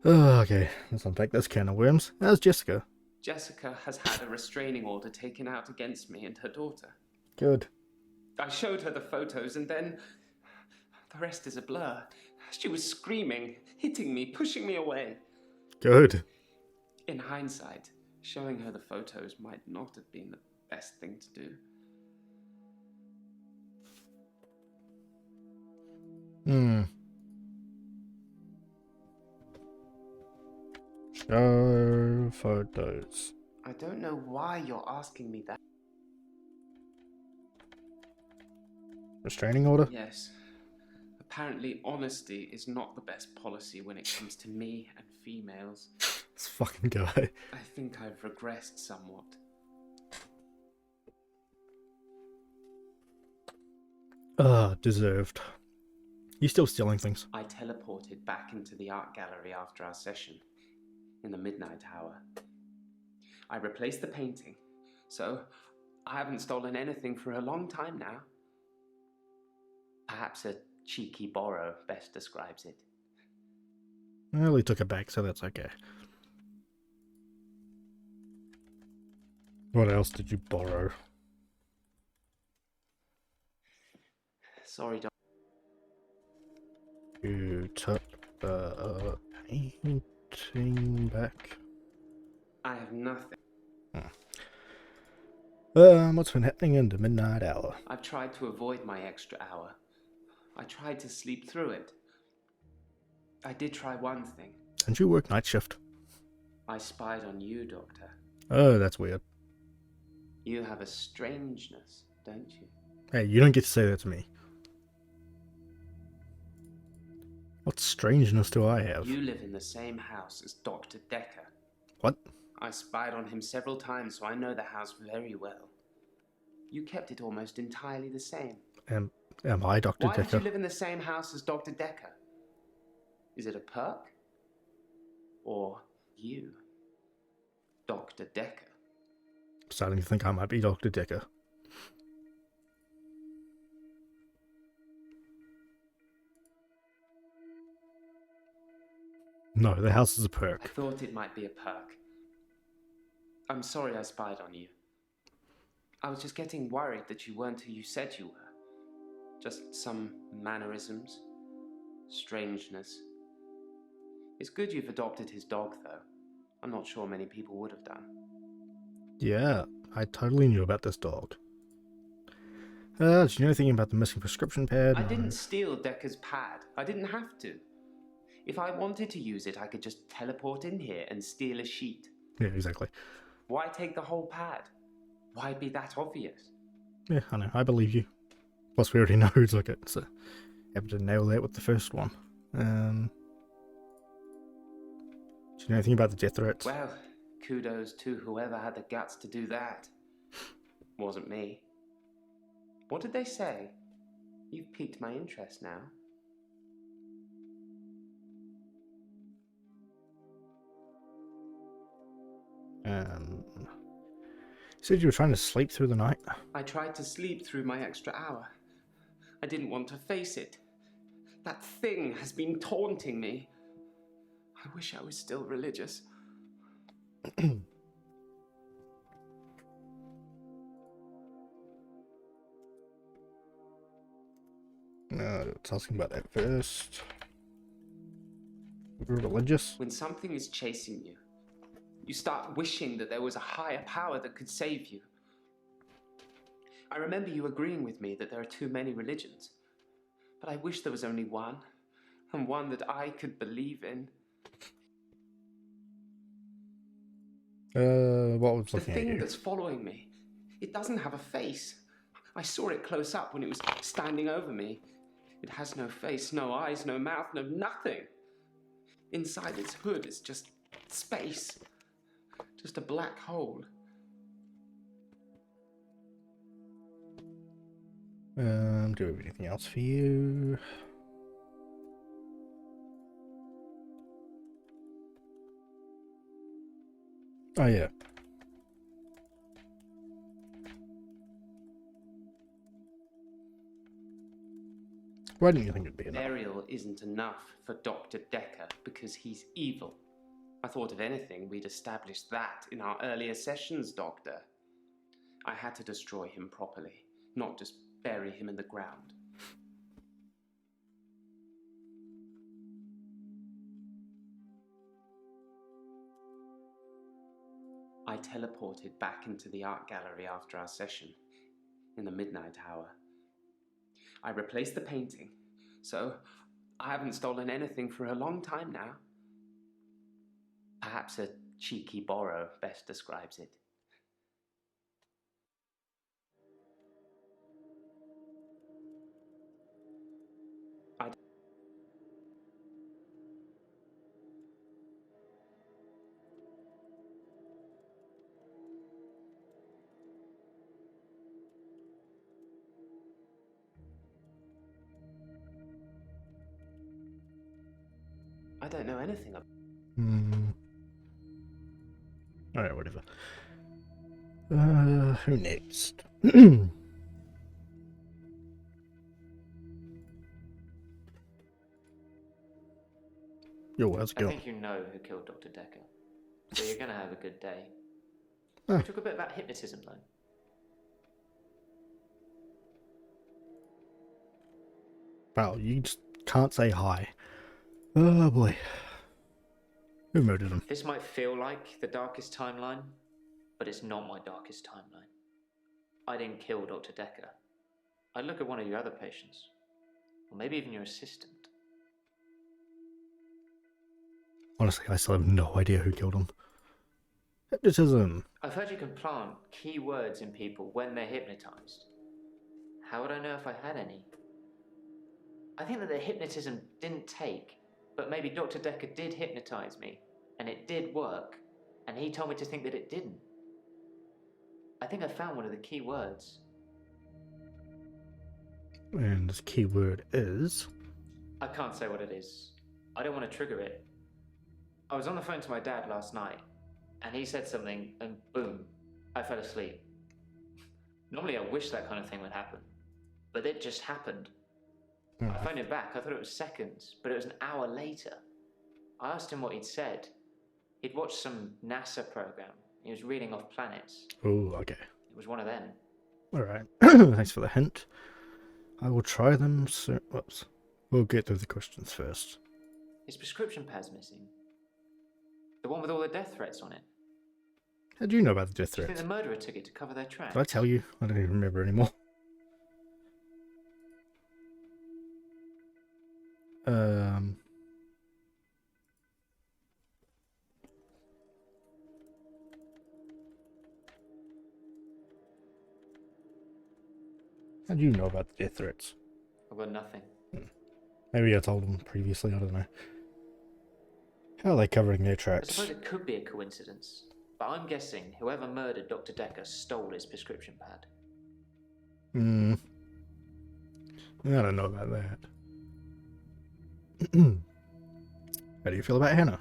Okay, let's unpack this can of worms. How's Jessica? Jessica has had a restraining order taken out against me and her daughter. Good. I showed her the photos and then The rest is a blur. She was screaming, hitting me, pushing me away. Good. In hindsight, showing her the photos might not have been the best thing to do. Show photos. I don't know why you're asking me that. Restraining order? Yes. Apparently, honesty is not the best policy when it comes to me and females. This fucking guy. I think I've regressed somewhat. Deserved. You still stealing things? I teleported back into the art gallery after our session, in the midnight hour. I replaced the painting, so I haven't stolen anything for a long time now. Perhaps a cheeky borrow best describes it. Well, he took it back, so that's okay. What else did you borrow? Sorry, Doc. You took the painting back. I have nothing. What's been happening in the midnight hour? I've tried to avoid my extra hour. I tried to sleep through it. I did try one thing. Didn't you work night shift? I spied on you, Doctor. Oh, that's weird. You have a strangeness, don't you? Hey, you don't get to say that to me. What strangeness do I have? You live in the same house as Dr. Dekker. What? I spied on him several times, so I know the house very well. You kept it almost entirely the same. Am I Dr. Why did you Dekker? live in the same house as Dr. Dekker? Is it a perk? Or you, Dr. Dekker? Starting to think I might be Dr. Dekker. No, the house is a I perk. thought it might be a perk. I'm sorry I spied on you. I was just getting worried that you weren't who you said you were. Just some mannerisms, strangeness. It's good you've adopted his dog, though. I'm not sure many people would have done. Yeah, I totally knew about this dog. Did you know anything about the missing prescription pad? I No. didn't steal Dekker's pad. I didn't have to. If I wanted to use it, I could just teleport in here and steal a sheet. Yeah, exactly. Why take the whole pad? Why be that obvious? Yeah, I know. I believe you. Plus, we already know who took it, so happened to nail that with the first one. Do you know anything about the death threats? Well, kudos to whoever had the guts to do that. Wasn't me. What did they say? You've piqued my interest now. You said you were trying to sleep through the night? I tried to sleep through my extra hour. I didn't want to face it. That thing has been taunting me. I wish I was still religious. No, it's asking about that first. You're religious? When something is chasing you, you start wishing that there was a higher power that could save you. I remember you agreeing with me that there are too many religions, but I wish there was only one, and one that I could believe in. What was The looking at thing you? that's following me, it doesn't have a face. I saw it close up when it was standing over me. It has no face, no eyes, no mouth, no nothing. Inside its hood is just space. Just a black hole. Do we have anything else for you? Oh, yeah. Why didn't you think it'd be enough? Burial isn't enough for Dr. Dekker because he's evil. I thought if anything, we'd established that in our earlier sessions, Doctor. I had to destroy him properly, not just bury him in the ground. I teleported back into the art gallery after our session in the midnight hour. I replaced the painting, so I haven't stolen anything for a long time now. Perhaps a cheeky borrow best describes it. I don't know anything about. Alright, whatever. Who next? Yo, how's it I going? think you know who killed Dr. Dekker, so you're going to have a good day. Oh. We talk a bit about hypnotism, though. Wow, you just can't say hi. Oh boy. Who murdered him? This might feel like the darkest timeline, but it's not my darkest timeline. I didn't kill Dr. Dekker. I'd look at one of your other patients, or maybe even your assistant. Honestly, I still have no idea who killed him. Hypnotism. I've heard you can plant key words in people when they're hypnotized. How would I know if I had any? I think that the hypnotism didn't take, but maybe Dr. Dekker did hypnotize me, and it did work, and he told me to think that it didn't. I think I found one of the key words. And this keyword is... I can't say what it is. I don't want to trigger it. I was on the phone to my dad last night, and he said something, and boom, I fell asleep. Normally I wish that kind of thing would happen, but it just happened. I phoned him back. I thought it was seconds, but it was an hour later. I asked him what he'd said. He'd watched some NASA program. He was reading off planets. Oh, okay. It was one of them. Alright. Thanks for the hint. I will try them soon. Whoops. We'll get through the questions first. His prescription pad's missing. The one with all the death threats on it. How do you know about the death Do you think threats? the murderer took it to cover their tracks? Did I tell you? I don't even remember anymore. How do you know about the death threats? I've got nothing. Maybe I told them previously, I don't know. How are they covering their I tracks? suppose it could be a coincidence, but I'm guessing whoever murdered Dr. Dekker stole his prescription pad. I don't know about that. How do you feel about Hannah?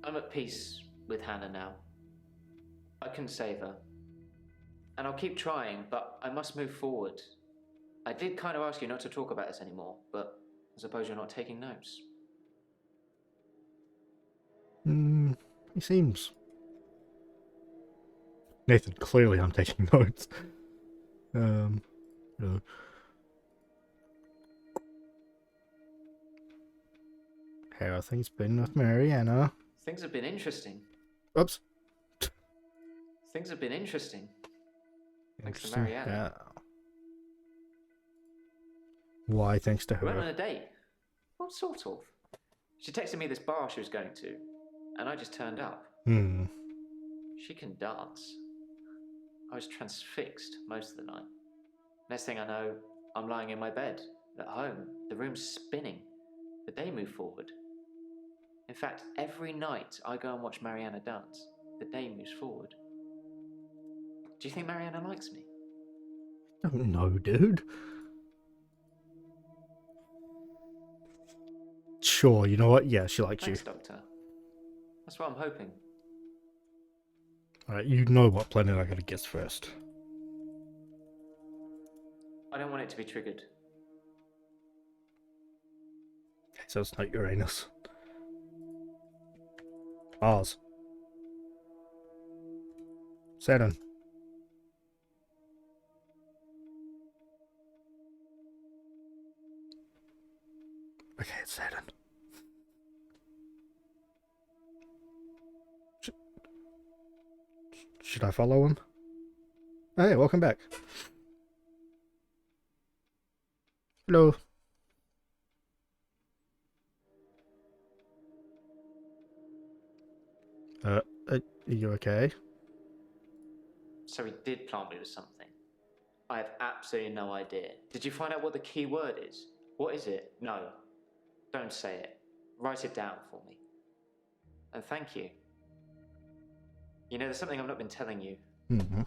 I'm at peace with Hannah now. I can save her. And I'll keep trying, but I must move forward. I did kind of ask you not to talk about this anymore, but I suppose you're not taking notes. He seems... Nathan, clearly I'm taking notes. No. How are things been with Mariana? Things have been interesting. Oops. Things have been interesting. Thanks to Interesting. Mariana. Why thanks to We went on her? a date. What sort of? She texted me this bar she was going to, and I just turned up. She can dance. I was transfixed most of the night. Next thing I know, I'm lying in my bed, at home. The room's spinning. The day moved forward. In fact, every night I go and watch Mariana dance, the day moves forward. Do you think Mariana likes me? Oh no, dude. Sure, you know what? Yeah, she likes Thanks, you. Doctor. That's what I'm hoping. Alright, you know what planet I gotta guess first. I don't want it to be triggered. Okay, so it's not Uranus. Mars. Saturn. Okay, it's Saturn. Should I follow him? Hey, welcome back. Hello. Are you okay? So he did plant me with something. I have absolutely no idea. Did you find out what the key word is? What is it? No. Don't say it. Write it down for me. And thank you. You know, there's something I've not been telling you. Mm-hmm.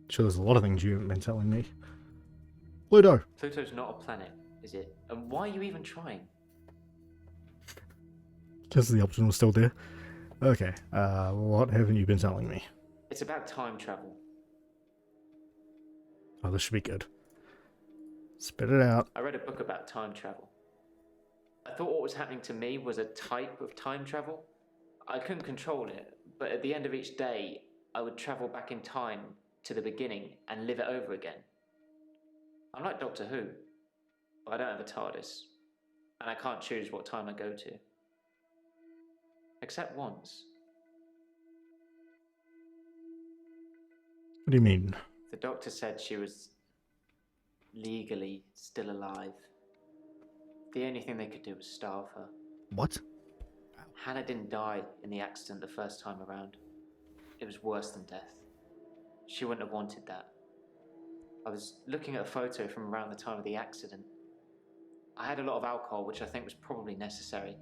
Sure, there's a lot of things you haven't been telling me. Pluto. Pluto's not a planet, is it? And why are you even trying? Because the option was still there. Okay, what haven't you been telling me? It's about time travel. Oh, this should be good. Spit it out. I read a book about time travel. I thought what was happening to me was a type of time travel. I couldn't control it, but at the end of each day, I would travel back in time to the beginning and live it over again. I'm like Doctor Who, but I don't have a TARDIS, and I can't choose what time I go to. Except once. What do you mean? The doctor said she was legally still alive. The only thing they could do was starve her. What? Hannah didn't die in the accident the first time around. It was worse than death. She wouldn't have wanted that. I was looking at a photo from around the time of the accident. I had a lot of alcohol, which I think was probably necessary.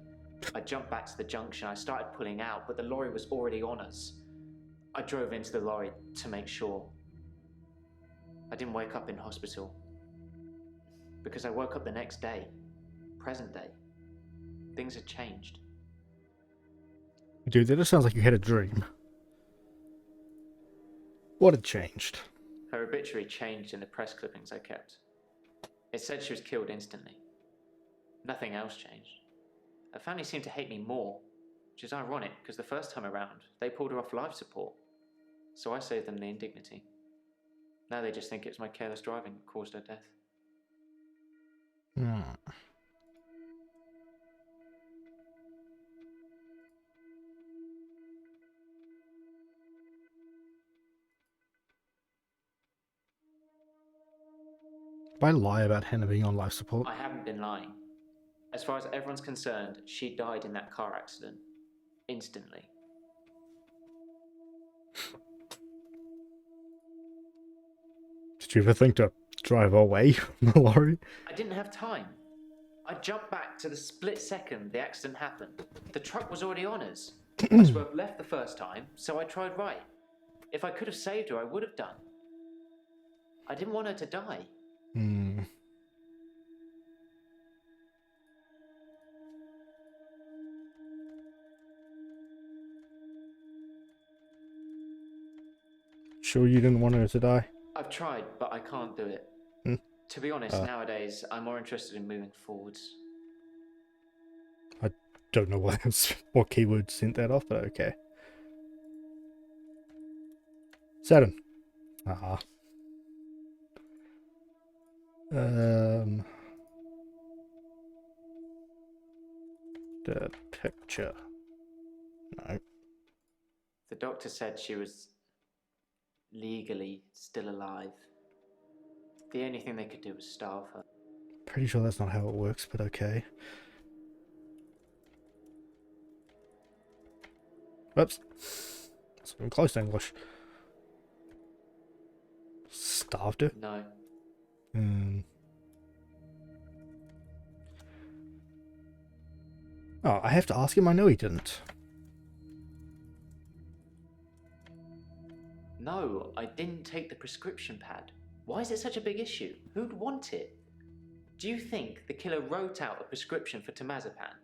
I jumped back to the junction. I started pulling out, but the lorry was already on us. I drove into the lorry to make sure. I didn't wake up in hospital. Because I woke up the next day, present day. Things had changed. Dude, that just sounds like you had a dream. What had changed? Her obituary changed in the press clippings I kept. It said she was killed instantly. Nothing else changed. Her family seemed to hate me more, which is ironic because the first time around, they pulled her off life support. So I saved them the indignity. Now they just think it was my careless driving that caused her death. Hmm. If I lie about Hannah being on life support? I haven't been lying. As far as everyone's concerned, she died in that car accident. Instantly. Did you ever think to drive away from the lorry? I didn't have time. I jumped back to the split second the accident happened. The truck was already on us. I swerved left the first time, so I tried right. If I could have saved her, I would have done. I didn't want her to die. Hmm. Sure you didn't want her to die? I've tried, but I can't do it. Hmm? To be honest, nowadays, I'm more interested in moving forwards. I don't know what keyword sent that off, but okay. Saturn. Ah. The picture. No. The doctor said she was legally still alive. The only thing they could do was starve her. Pretty sure that's not how it works, but okay. Whoops. That's even close to English. Starved her? No. Oh, I have to ask him? I know he didn't. No, I didn't take the prescription pad. Why is it such a big issue? Who'd want it? Do you think the killer wrote out a prescription for temazepam,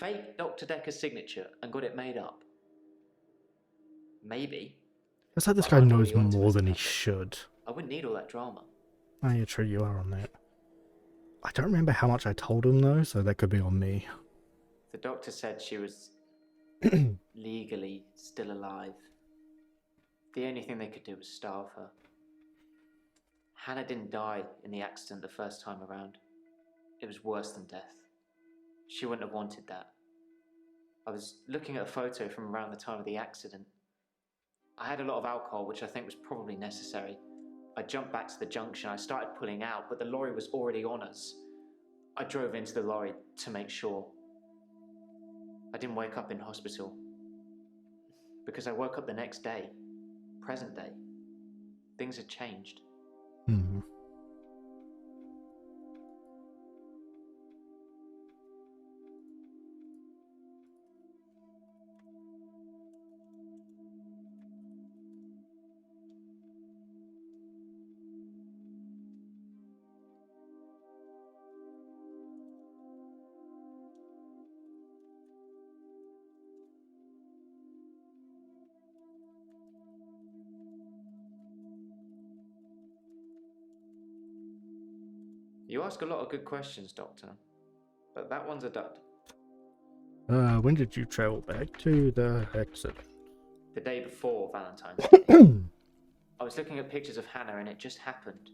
faked Dr. Dekker's signature, and got it made up? Maybe. It's like this But guy I'm knows already onto more it, than he Doctor. should. I wouldn't need all that drama. Oh, yeah, true, you are on that. I don't remember how much I told him, though, so that could be on me. The doctor said she was legally still alive. The only thing they could do was starve her. Hannah didn't die in the accident the first time around. It was worse than death. She wouldn't have wanted that. I was looking at a photo from around the time of the accident. I had a lot of alcohol, which I think was probably necessary. I jumped back to the junction. I started pulling out, but the lorry was already on us. I drove into the lorry to make sure. I didn't wake up in hospital. Because I woke up the next day, present day. Things had changed. Hmm. You ask a lot of good questions, Doctor. But that one's a dud. When did you travel back to the accident? The day before Valentine's Day. I was looking at pictures of Hannah and it just happened.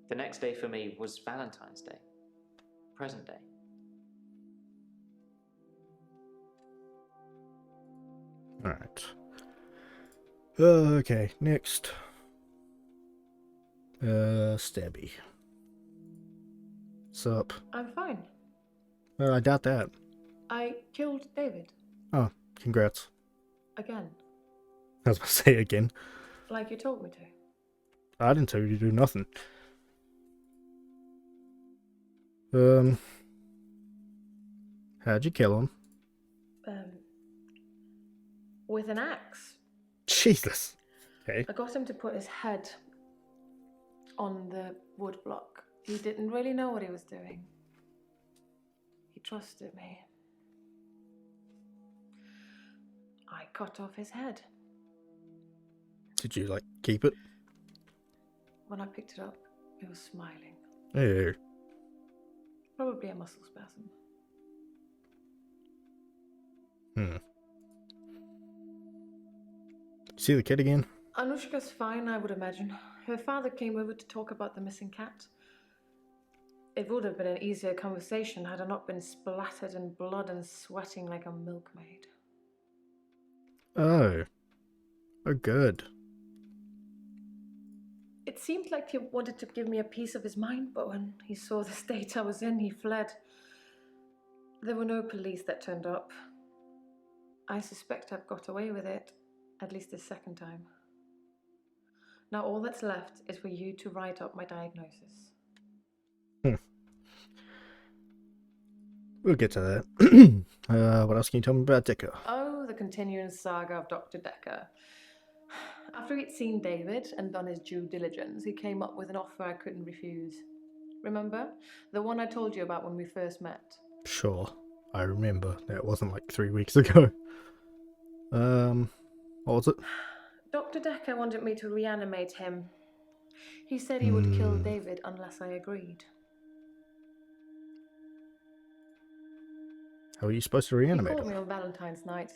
The next day for me was Valentine's Day. Present day. Alright. Okay, next. Stabby. Sup? I'm fine. I doubt that. I killed David. Oh, congrats. Again. I was about to say again. Like you told me to. I didn't tell you to do nothing. How'd you kill him? With an axe. Jesus. Okay. I got him to put his head on the wood block. He didn't really know what he was doing. He trusted me. I cut off his head. Did you, like, keep it? When I picked it up, it was smiling. Yeah. Probably a muscle spasm. See the kid again? Anushka's fine, I would imagine. Her father came over to talk about the missing cat. It would have been an easier conversation had I not been splattered in blood and sweating like a milkmaid. Oh. Oh, good. It seemed like he wanted to give me a piece of his mind, but when he saw the state I was in, he fled. There were no police that turned up. I suspect I've got away with it, at least this second time. Now all that's left is for you to write up my diagnosis. We'll get to that. What else can you tell me about Dekker? Oh, the continuing saga of Dr. Dekker. After he'd seen David and done his due diligence, he came up with an offer I couldn't refuse. Remember? The one I told you about when we first met. Sure. I remember. That wasn't like 3 weeks ago. What was it? Dr. Dekker wanted me to reanimate him. He said he would kill David unless I agreed. How are you supposed to He reanimate called me him? on Valentine's night.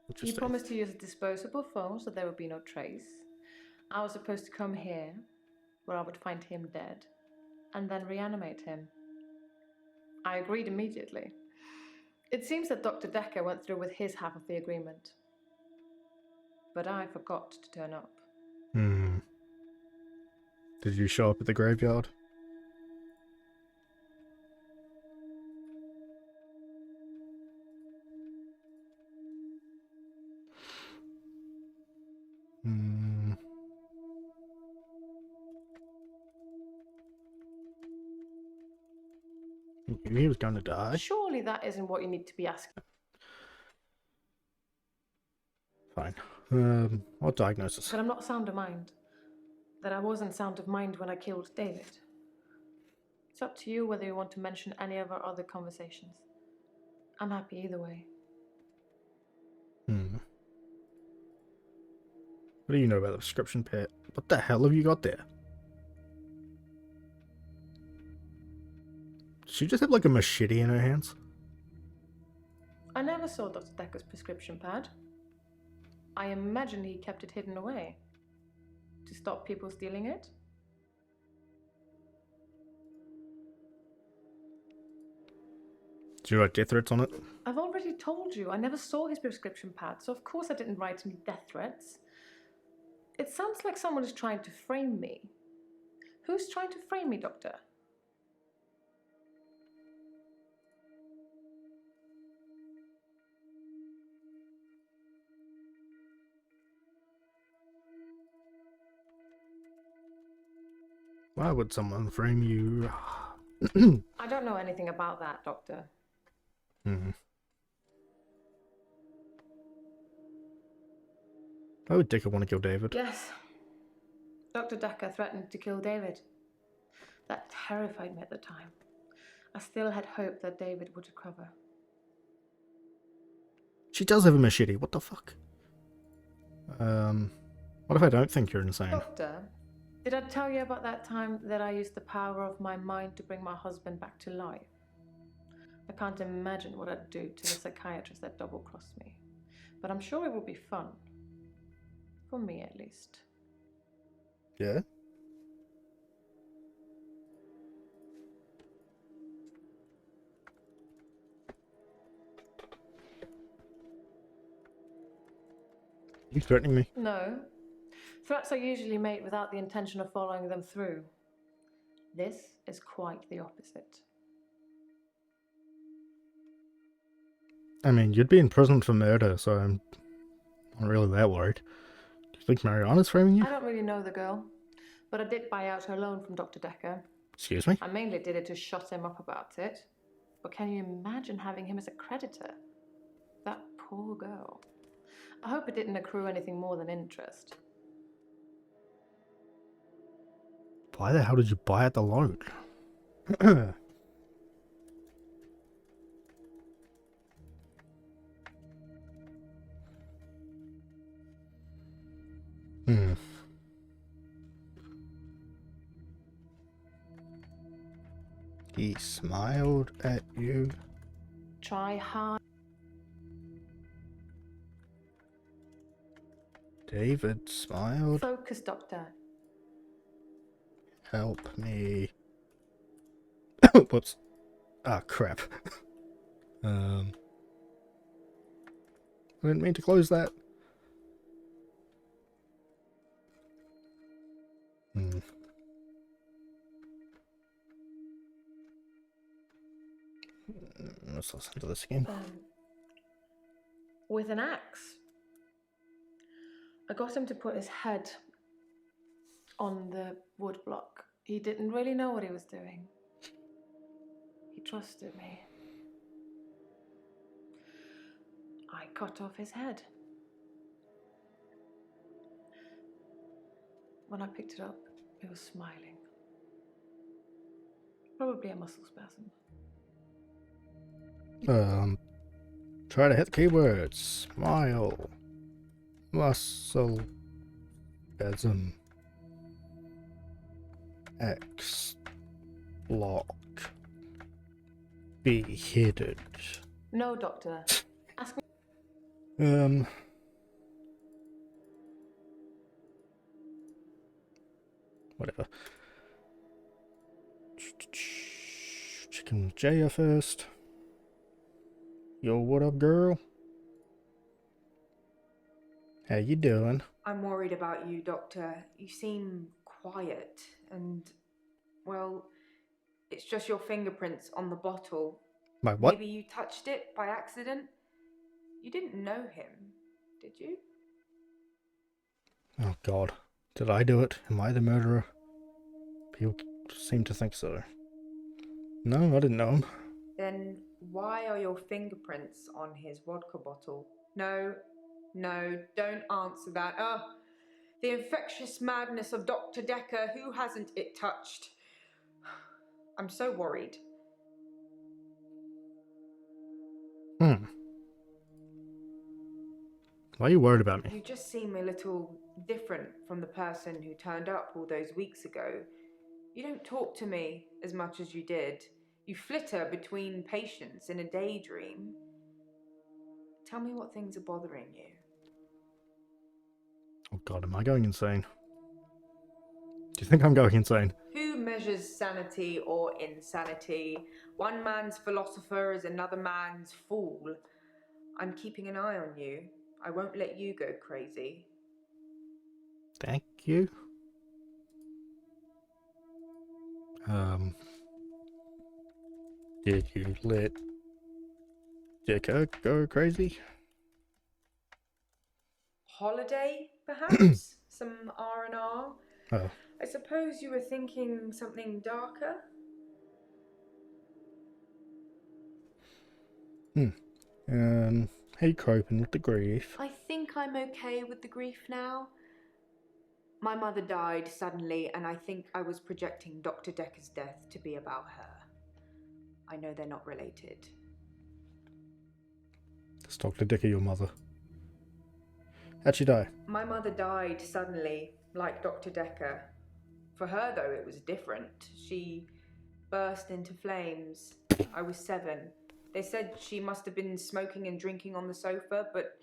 He Interesting. promised to use a disposable phone so there would be no trace. I was supposed to come here, where I would find him dead, and then reanimate him. I agreed immediately. It seems that Dr. Dekker went through with his half of the agreement. But I forgot to turn up. Did you show up at the graveyard? You knew he was going to die? Surely that isn't what you need to be asking. Fine. What diagnosis? That I'm not sound of mind. That I wasn't sound of mind when I killed David. It's up to you whether you want to mention any of our other conversations. I'm happy either way. What do you know about the prescription pad? What the hell have you got there? Does she just have like a machete in her hands? I never saw Dr. Dekker's prescription pad. I imagine he kept it hidden away. To stop people stealing it? Did you write death threats on it? I've already told you, I never saw his prescription pad, so of course I didn't write any death threats. It sounds like someone is trying to frame me. Who's trying to frame me, Doctor? Why would someone frame you? I don't know anything about that, Doctor. Why would Dekker want to kill David? Yes. Dr. Dekker threatened to kill David. That terrified me at the time. I still had hope that David would recover. She does have a machete. What the fuck? What if I don't think you're insane? Doctor, did I tell you about that time that I used the power of my mind to bring my husband back to life? I can't imagine what I'd do to the psychiatrist that double-crossed me. But I'm sure it would be fun. For me, at least. Yeah? You threatening me? No. Threats are usually made without the intention of following them through. This is quite the opposite. I mean, you'd be in prison for murder, so I'm not really that worried. Do you think Mariana's framing you? I don't really know the girl, but I did buy out her loan from Dr. Dekker. Excuse me? I mainly did it to shut him up about it. But can you imagine having him as a creditor? That poor girl. I hope it didn't accrue anything more than interest. Why the hell did you buy out the loan? He smiled at you. Try hard. David smiled. Focus, Doctor. Help me. Whoops. Ah, crap. I didn't mean to close that. Let's listen to this again. With an axe. I got him to put his head on the wood block. He didn't really know what he was doing. He trusted me. I cut off his head. When I picked it up, he was smiling. Probably a muscle spasm. Try to hit the keywords. Smile. Muscle. Spasm. X. Block. Beheaded. No, Doctor. Ask me. Whatever. Chicken with Jaya first. Yo, what up, girl? How you doing? I'm worried about you, Doctor. You seem quiet and, well, it's just your fingerprints on the bottle. My what? Maybe you touched it by accident? You didn't know him, did you? Oh, God. Did I do it? Am I the murderer? People seem to think so. No, I didn't know him. Then why are your fingerprints on his vodka bottle? No, don't answer that. Oh, the infectious madness of Dr. Dekker, who hasn't it touched? I'm so worried. Why are you worried about me? You just seem a little different from the person who turned up all those weeks ago. You don't talk to me as much as you did. You flitter between patients in a daydream. Tell me what things are bothering you. Oh God, am I going insane? Do you think I'm going insane? Who measures sanity or insanity? One man's philosopher is another man's fool. I'm keeping an eye on you. I won't let you go crazy. Thank you. Did you let Dekker go crazy? Holiday, perhaps? Some R&R? Oh. I suppose you were thinking something darker? How you coping with the grief? I think I'm okay with the grief now. My mother died suddenly, and I think I was projecting Dr. Dekker's death to be about her. I know they're not related. Is Dr. Dekker your mother? How'd she die? My mother died suddenly, like Dr. Dekker. For her, though, it was different. She burst into flames. I was 7. They said she must have been smoking and drinking on the sofa, but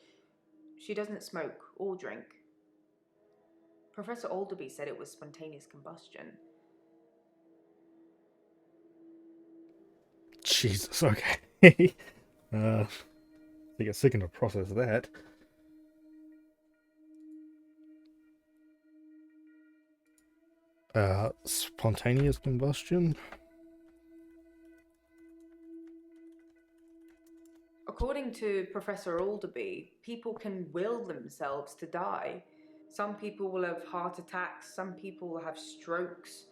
she doesn't smoke or drink. Professor Alderby said it was spontaneous combustion. Jesus, okay. I think it's second to process that. Spontaneous combustion? According to Professor Alderby, people can will themselves to die. Some people will have heart attacks, some people will have strokes.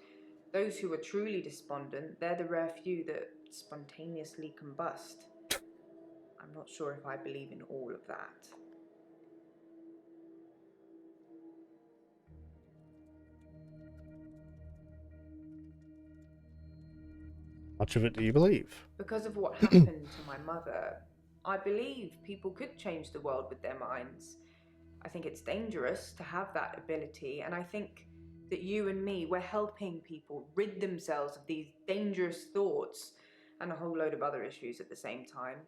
Those who are truly despondent, they're the rare few that spontaneously combust. I'm not sure if I believe in all of that. Much of it do you believe? Because of what happened to my mother, I believe people could change the world with their minds. I think it's dangerous to have that ability, and I think that you and me, we're helping people rid themselves of these dangerous thoughts and a whole load of other issues at the same time.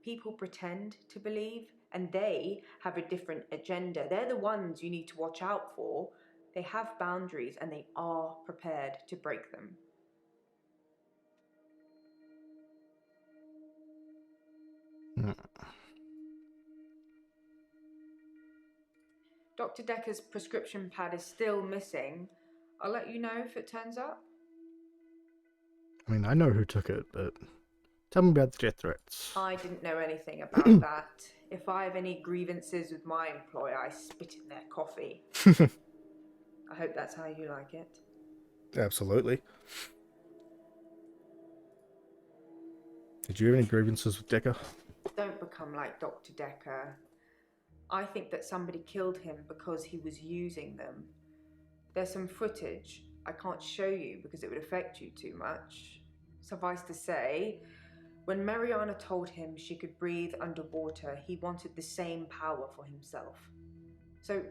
People pretend to believe, and they have a different agenda. They're the ones you need to watch out for. They have boundaries, and they are prepared to break them. Dr. Dekker's prescription pad is still missing. I'll let you know if it turns up. I mean, I know who took it, but tell me about the death threats. I didn't know anything about that. If I have any grievances with my employer, I spit in their coffee. I hope that's how you like it. Absolutely. Did you have any grievances with Dekker? Don't become like Dr. Dekker. I think that somebody killed him because he was using them. There's some footage I can't show you because it would affect you too much. Suffice to say, when Mariana told him she could breathe underwater, he wanted the same power for himself. So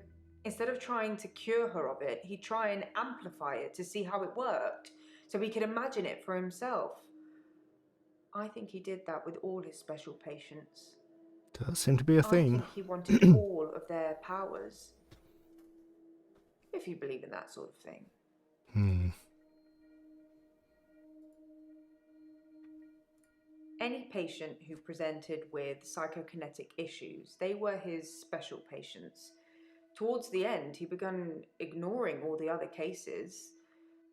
instead of trying to cure her of it, he'd try and amplify it to see how it worked, so he could imagine it for himself. I think he did that with all his special patients. Does seem to be a theme. I think he wanted all of their powers. If you believe in that sort of thing. Any patient who presented with psychokinetic issues, they were his special patients. Towards the end, he began ignoring all the other cases.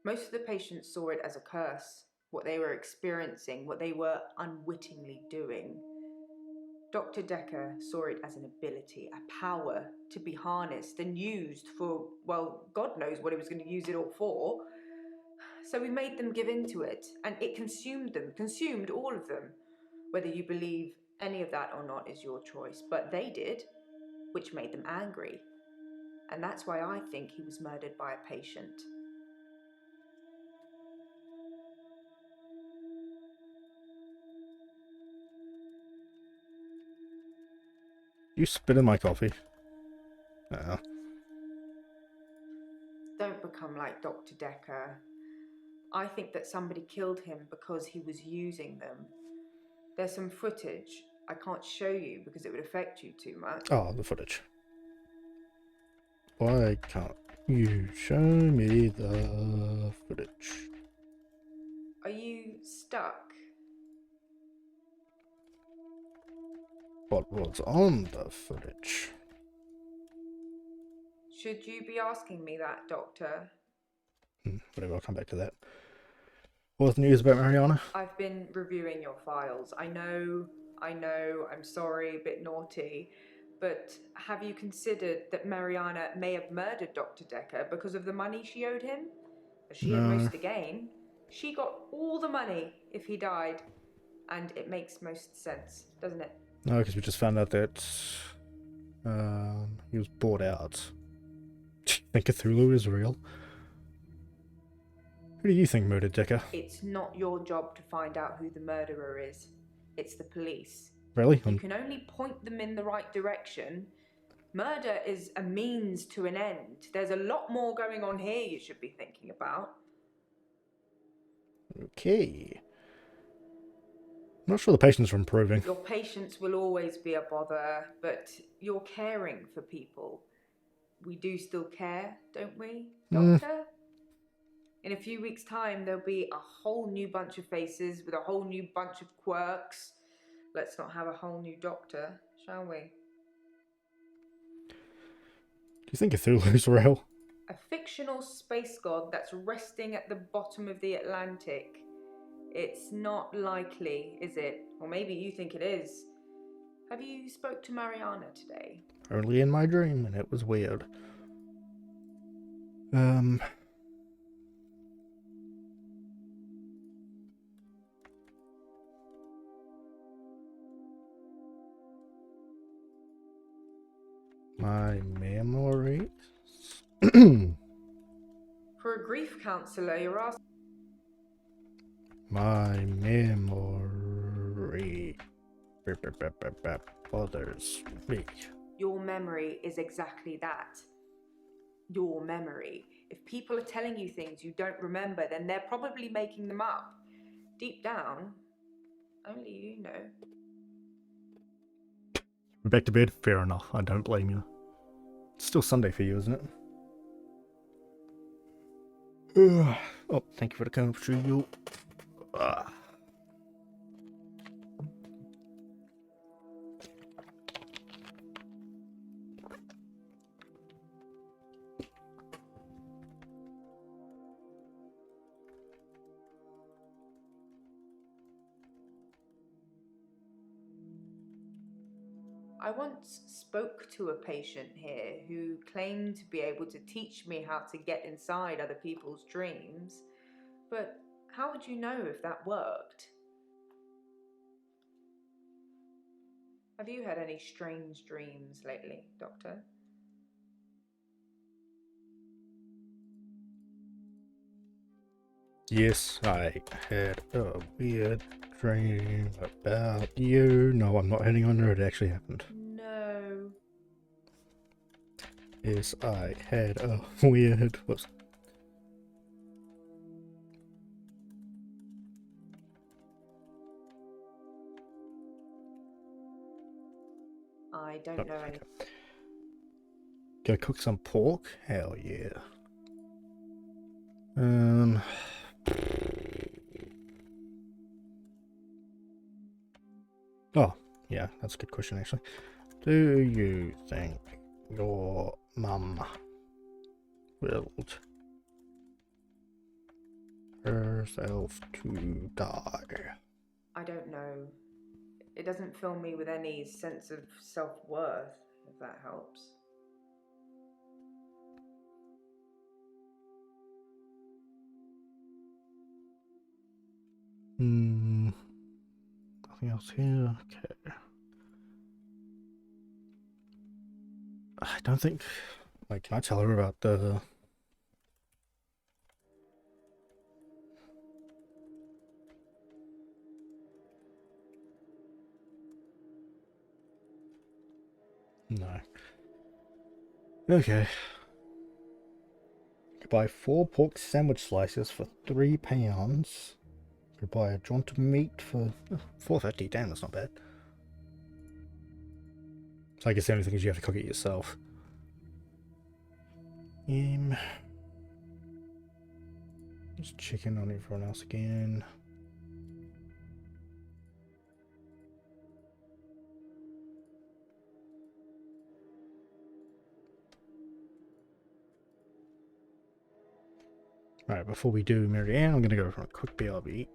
Most of the patients saw it as a curse, what they were experiencing, what they were unwittingly doing. Dr. Dekker saw it as an ability, a power to be harnessed and used for, well, God knows what he was going to use it all for. So he made them give in to it, and it consumed them, consumed all of them. Whether you believe any of that or not is your choice, but they did, which made them angry. And that's why I think he was murdered by a patient. You spit in my coffee. Don't become like Dr. Dekker. I think that somebody killed him because he was using them. There's some footage I can't show you because it would affect you too much. Oh, the footage. Why can't you show me the footage? Are you stuck? What was on the footage? Should you be asking me that, Doctor? Whatever, I'll come back to that. What's the news about Mariana? I've been reviewing your files. I know, I'm sorry, a bit naughty. But have you considered that Mariana may have murdered Dr. Dekker because of the money she owed him? She had most to gain. She got all the money if he died. And it makes most sense, doesn't it? No, because we just found out that he was bought out. Do you think Cthulhu is real? Who do you think murdered Dekker? It's not your job to find out who the murderer is. It's the police. Really? You can only point them in the right direction. Murder is a means to an end. There's a lot more going on here you should be thinking about. Okay. I'm not sure the patients are improving. Your patients will always be a bother, but you're caring for people. We do still care, don't we, Doctor? In a few weeks' time, there'll be a whole new bunch of faces with a whole new bunch of quirks. Let's not have a whole new doctor, shall we? Do you think Cthulhu's real? A fictional space god that's resting at the bottom of the Atlantic. It's not likely, is it? Or maybe you think it is. Have you spoke to Mariana today? Only in my dream, and it was weird. My memories? For a grief counsellor, you're asking. My memory bothers me. Your memory is exactly that. Your memory. If people are telling you things you don't remember, then they're probably making them up. Deep down, only you know. Back to bed? Fair enough. I don't blame you. It's still Sunday for you, isn't it? Oh, thank you for the commentary, you. I once spoke to a patient here who claimed to be able to teach me how to get inside other people's dreams, but how would you know if that worked? Have you had any strange dreams lately, Doctor? Yes, I had a weird dream about you. No, I'm not hitting on her. It actually happened. No. Yes, I had a weird... Whoops. I don't know any. Go cook some pork? Hell yeah. Oh, yeah, that's a good question actually. Do you think your mum willed herself to die? I don't know. It doesn't fill me with any sense of self-worth, if that helps. Nothing else here. Okay. I don't think... Like, can I tell her about the... No. Okay. You could buy 4 pork sandwich slices for £3. You could buy a joint of meat for $4.50. Damn, that's not bad. So I guess the only thing is you have to cook it yourself. Just checking on everyone else again. Alright, before we do Marianne, I'm going to go for a quick BRB.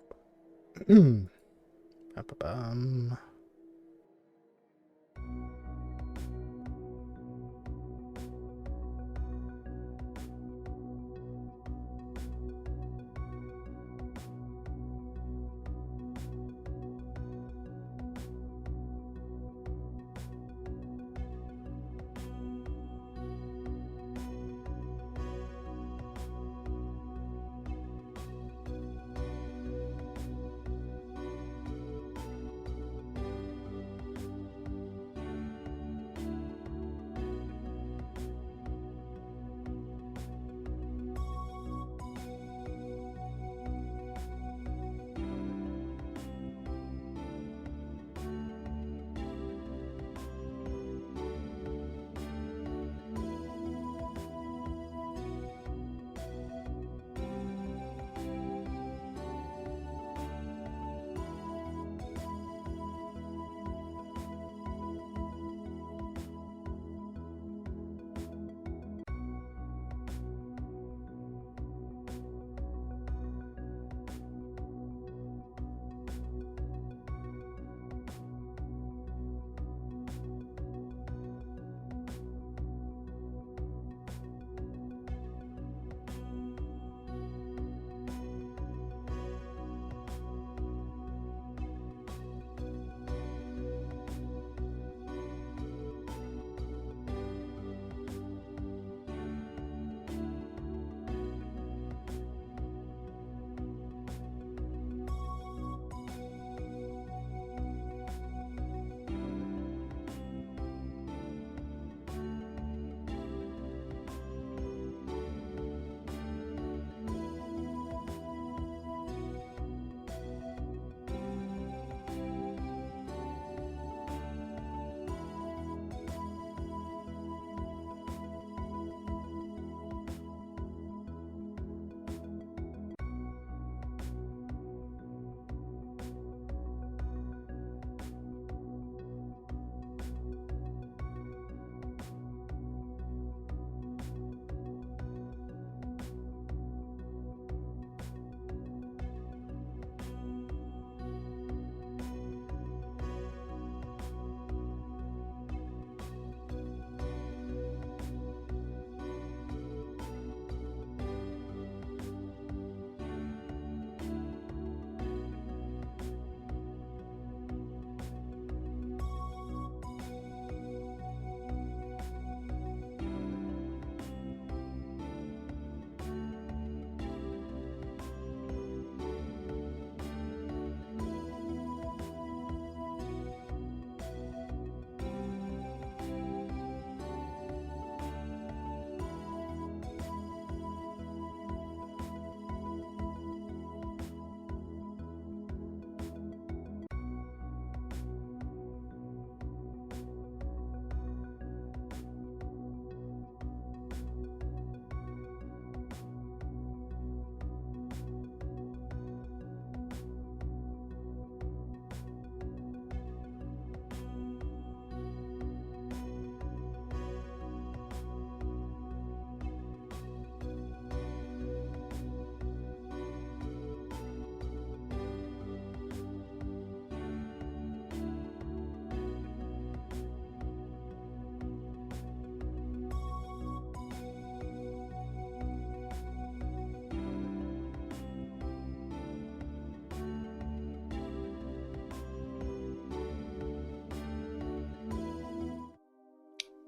Ba-ba-bum.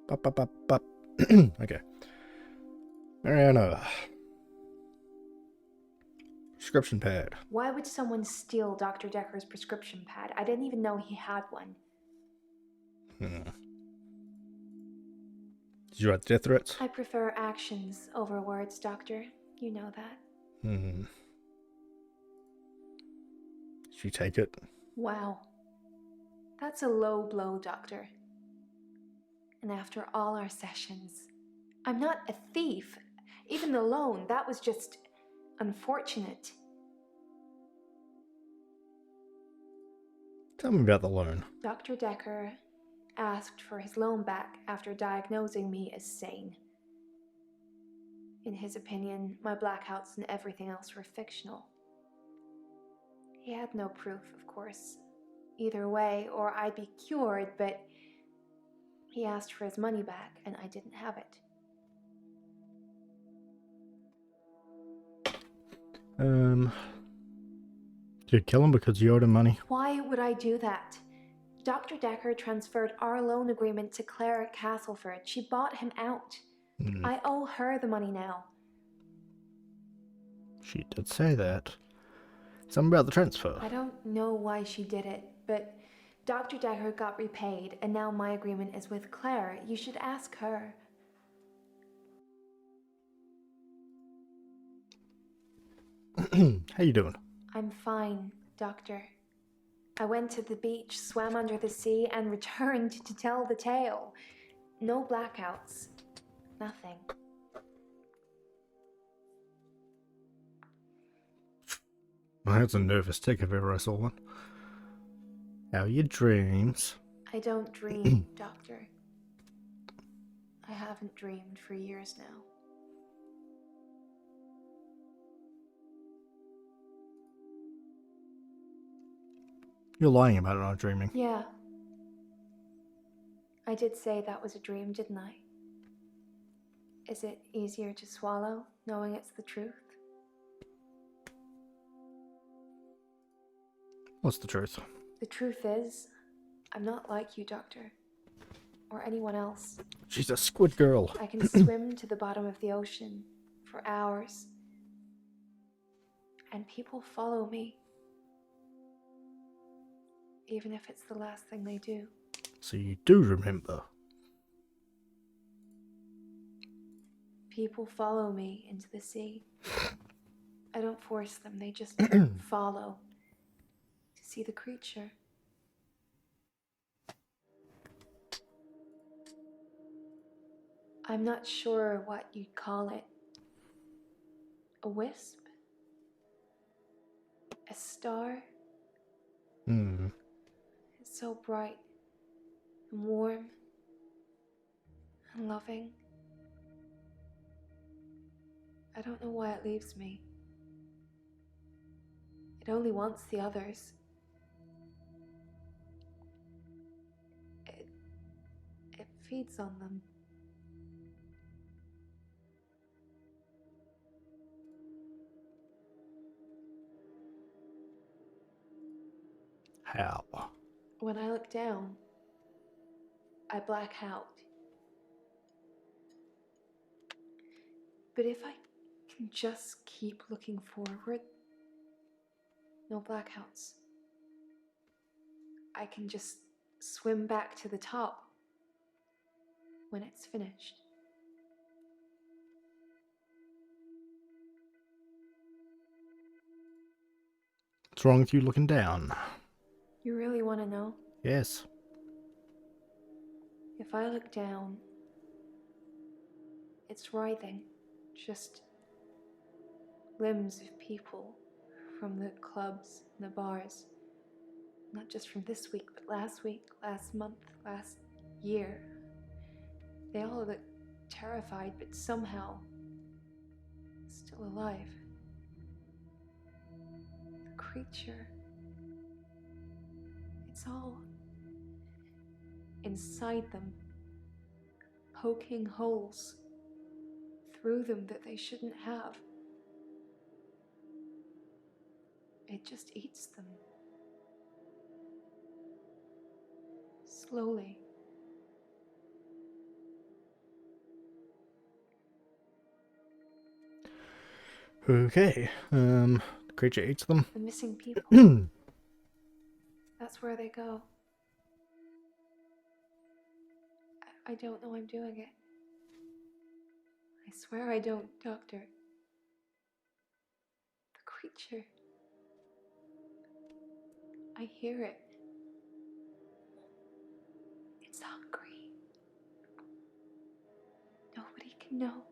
Bop, bop, bop, bop. Okay. Mariana. Prescription pad. Why would someone steal Dr. Dekker's prescription pad? I didn't even know he had one. Did you write the death threats? I prefer actions over words, Doctor. You know that. Did you take it? Wow. That's a low blow, Doctor. And after all our sessions, I'm not a thief. Even the loan, that was just unfortunate. Tell me about the loan. Dr. Dekker asked for his loan back after diagnosing me as sane. In his opinion, my blackouts and everything else were fictional. He had no proof, of course, either way, or I'd be cured, but he asked for his money back, and I didn't have it. Did you kill him because you owed him money? Why would I do that? Dr. Dekker transferred our loan agreement to Claire at Castleford. She bought him out. I owe her the money now. She did say that. Something about the transfer. I don't know why she did it, but Dr. Dekker got repaid, and now my agreement is with Claire. You should ask her. How you doing? I'm fine, Doctor. I went to the beach, swam under the sea, and returned to tell the tale. No blackouts. Nothing. That's a nervous tick if ever I saw one. How are your dreams? I don't dream, Doctor. I haven't dreamed for years now. You're lying about it, not dreaming. Yeah. I did say that was a dream, didn't I? Is it easier to swallow, knowing it's the truth? What's the truth? The truth is, I'm not like you, Doctor. Or anyone else. She's a squid girl. I can swim to the bottom of the ocean for hours. And people follow me. Even if it's the last thing they do. So you do remember. People follow me into the sea. I don't force them, they just follow. To see the creature. I'm not sure what you'd call it. A wisp? A star? It's so bright and warm and loving. I don't know why it leaves me. It only wants the others. It feeds on them. How? When I look down, I black out. But if I can just keep looking forward, no blackouts. I can just swim back to the top when it's finished. What's wrong with you looking down? You really want to know? Yes. If I look down, it's writhing, just limbs of people from the clubs and the bars. Not just from this week, but last week, last month, last year. They all look terrified, but somehow still alive. The creature. It's all inside them, poking holes through them that they shouldn't have. It just eats them. Slowly. Okay. The creature eats them. The missing people. That's where they go. I don't know I'm doing it. I swear I don't, Doctor. The creature. I hear it. It's hungry. Nobody can know.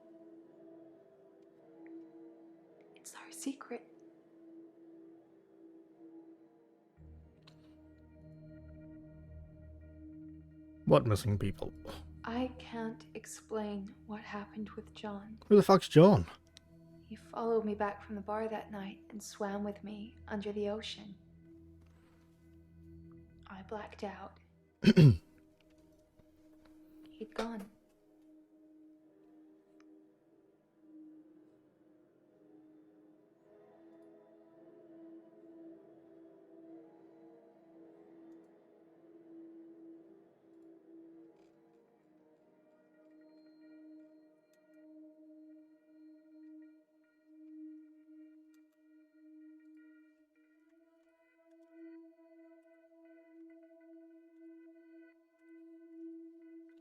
It's our secret. What missing people? I can't explain what happened with John. Who the fuck's John? He followed me back from the bar that night and swam with me under the ocean. I blacked out. He'd gone.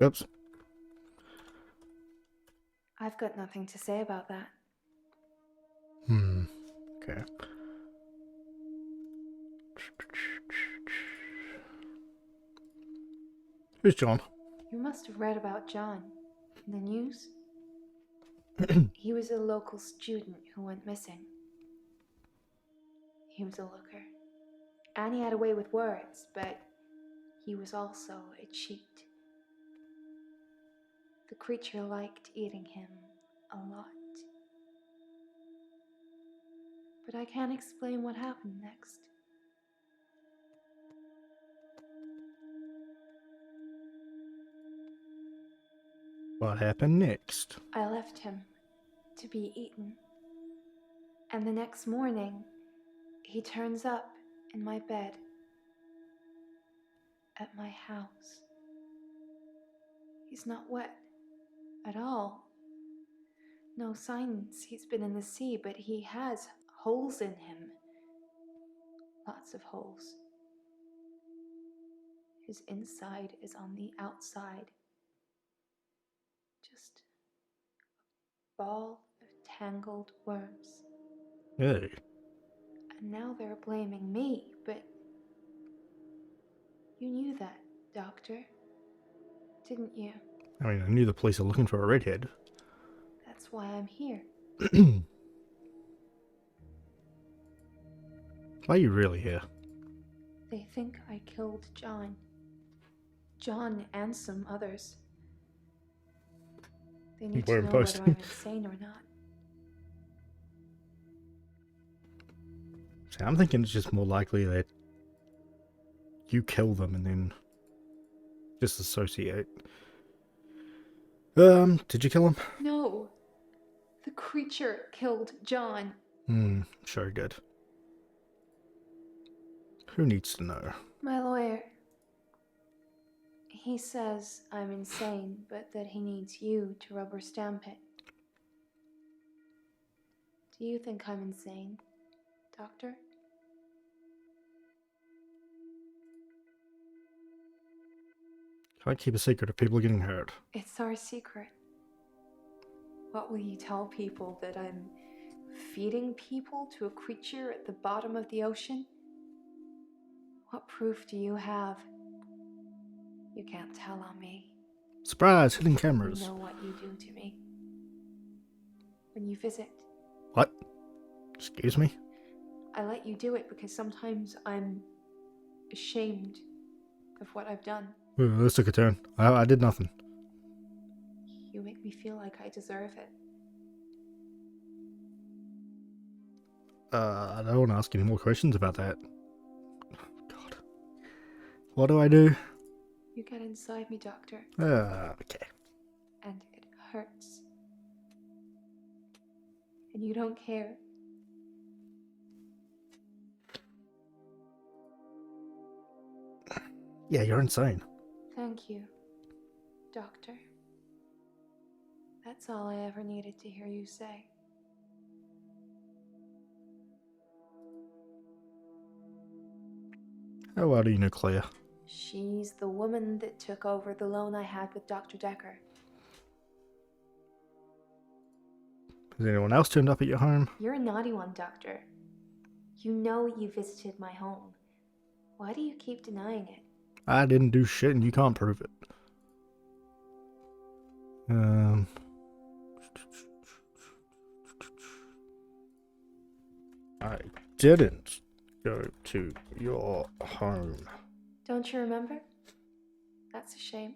Oops. I've got nothing to say about that. Okay. Who's John? You must have read about John in the news. He was a local student who went missing. He was a looker. And he had a way with words, but he was also a cheat. The creature liked eating him a lot. But I can't explain what happened next. What happened next? I left him to be eaten. And the next morning, he turns up in my bed at my house. He's not wet at all. No signs he's been in the sea, but he has holes in him. Lots of holes. His inside is on the outside. Just a ball of tangled worms. Hey. And now they're blaming me, but you knew that, Doctor, didn't you? I mean, I knew the police are looking for a redhead. That's why I'm here. Why are you really here? They think I killed John. John and some others. They need to We're know imposed. whether I'm insane or not. See, I'm thinking it's just more likely that you kill them and then disassociate. Did you kill him? No. The creature killed John. Sure did. Who needs to know? My lawyer. He says I'm insane, but that he needs you to rubber stamp it. Do you think I'm insane, Doctor? Can't keep a secret if people are getting hurt. It's our secret. What will you tell people, that I'm feeding people to a creature at the bottom of the ocean? What proof do you have? You can't tell on me. Surprise! Hidden cameras. You know what you do to me. When you visit. What? Excuse me? I let you do it because sometimes I'm ashamed of what I've done. Ooh, this took a turn. I did nothing. You make me feel like I deserve it. I don't want to ask any more questions about that. God. What do I do? You get inside me, Doctor. Okay. And it hurts. And you don't care. Yeah, you're insane. Thank you, Doctor. That's all I ever needed to hear you say. How well do you know Claire? She's the woman that took over the loan I had with Dr. Dekker. Has anyone else turned up at your home? You're a naughty one, Doctor. You know you visited my home. Why do you keep denying it? I didn't do shit and you can't prove it. I didn't go to your home. Don't you remember? That's a shame.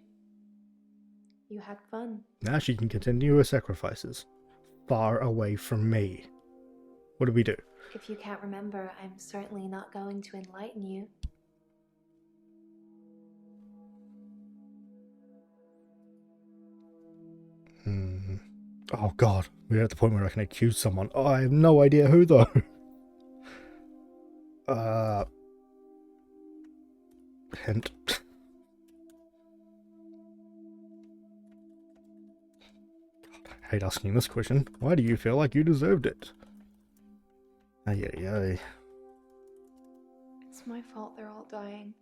You had fun. Now she can continue her sacrifices. Far away from me. What do we do? If you can't remember, I'm certainly not going to enlighten you. Oh god, we're at the point where I can accuse someone. Oh, I have no idea who though. Hint. God, I hate asking this question. Why do you feel like you deserved it? Ay, ay, ay. It's my fault they're all dying.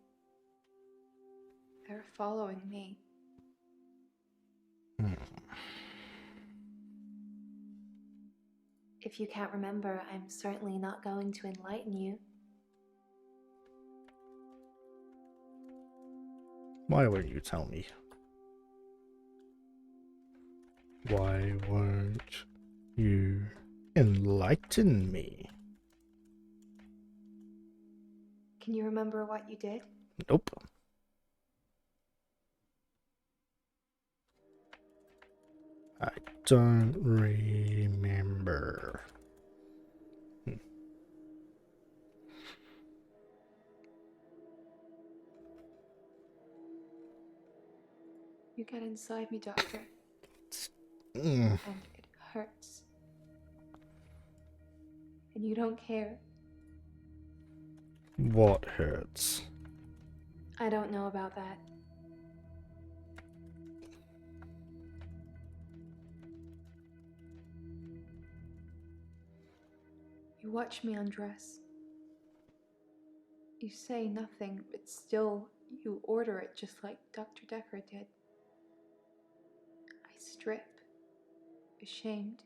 They're following me. If you can't remember, I'm certainly not going to enlighten you. Why won't you tell me? Why won't you enlighten me? Can you remember what you did? Nope. I don't remember. You get inside me, Doctor. Mm. And it hurts. And you don't care. What hurts? I don't know about that. You watch me undress. You say nothing, but still you order it just like Dr. Dekker did. I strip, ashamed.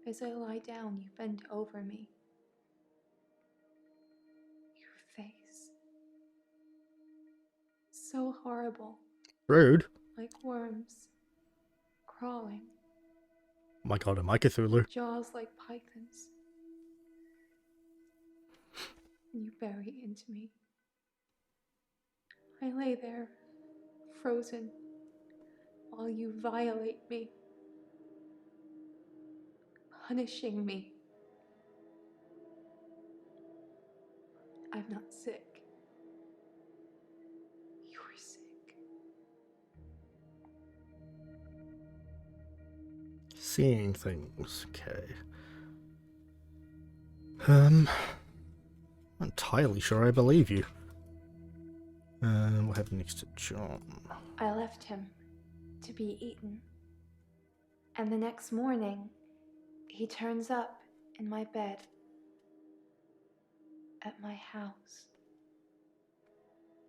As I lie down, you bend over me. Your face. So horrible. Rude. Like worms. Crawling. Oh my god, am I Cthulhu? Jaws like pythons. And you bury into me. I lay there, frozen, while you violate me. Punishing me. I'm not sick. You're sick. Seeing things, okay. I'm not entirely sure I believe you. What happened next to John? I left him to be eaten. And the next morning, he turns up in my bed at my house.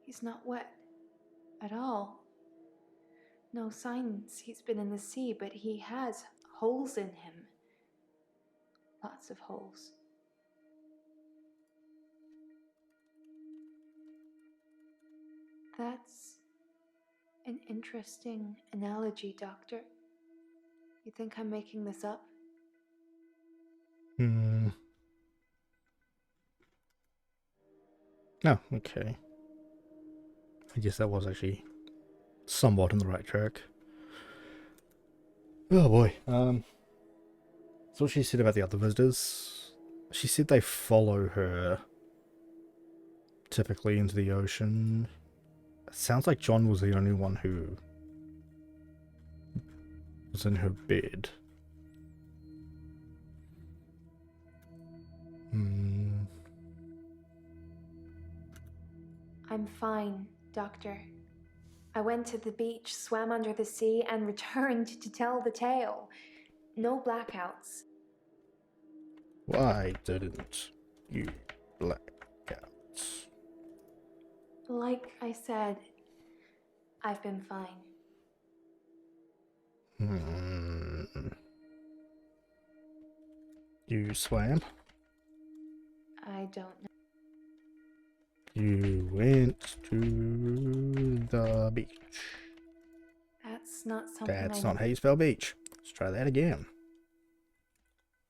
He's not wet at all. No signs he's been in the sea, but he has holes in him. Lots of holes. That's an interesting analogy, Doctor. You think I'm making this up? Oh, okay. I guess that was actually somewhat on the right track. Oh boy. So what she said about the other visitors, she said they follow her typically into the ocean. It sounds like John was the only one who was in her bed. I'm fine, Doctor. I went to the beach, swam under the sea, and returned to tell the tale. No blackouts. Why didn't you black out? Like I said, I've been fine. You swam? I don't know. You went to the beach. That's not something That's I not how you spell beach. Let's try that again.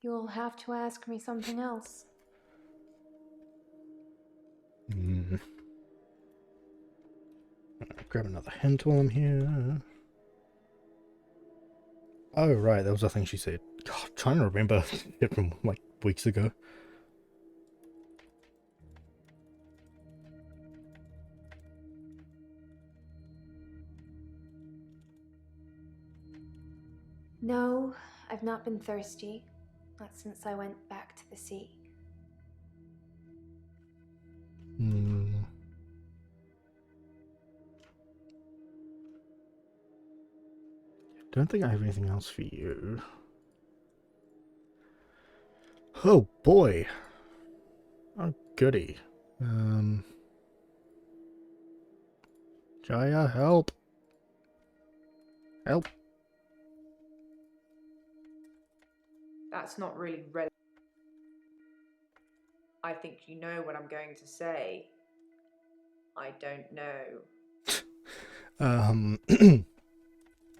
You'll have to ask me something else. Grab another hint while I'm here. Oh, right, that was the thing she said. God, I'm trying to remember it from like weeks ago. No, I've not been thirsty. Not since I went back to the sea. Don't think I have anything else for you. Oh boy. Oh goody. Jaya, help. Help. That's not really relevant. I think you know what I'm going to say. I don't know.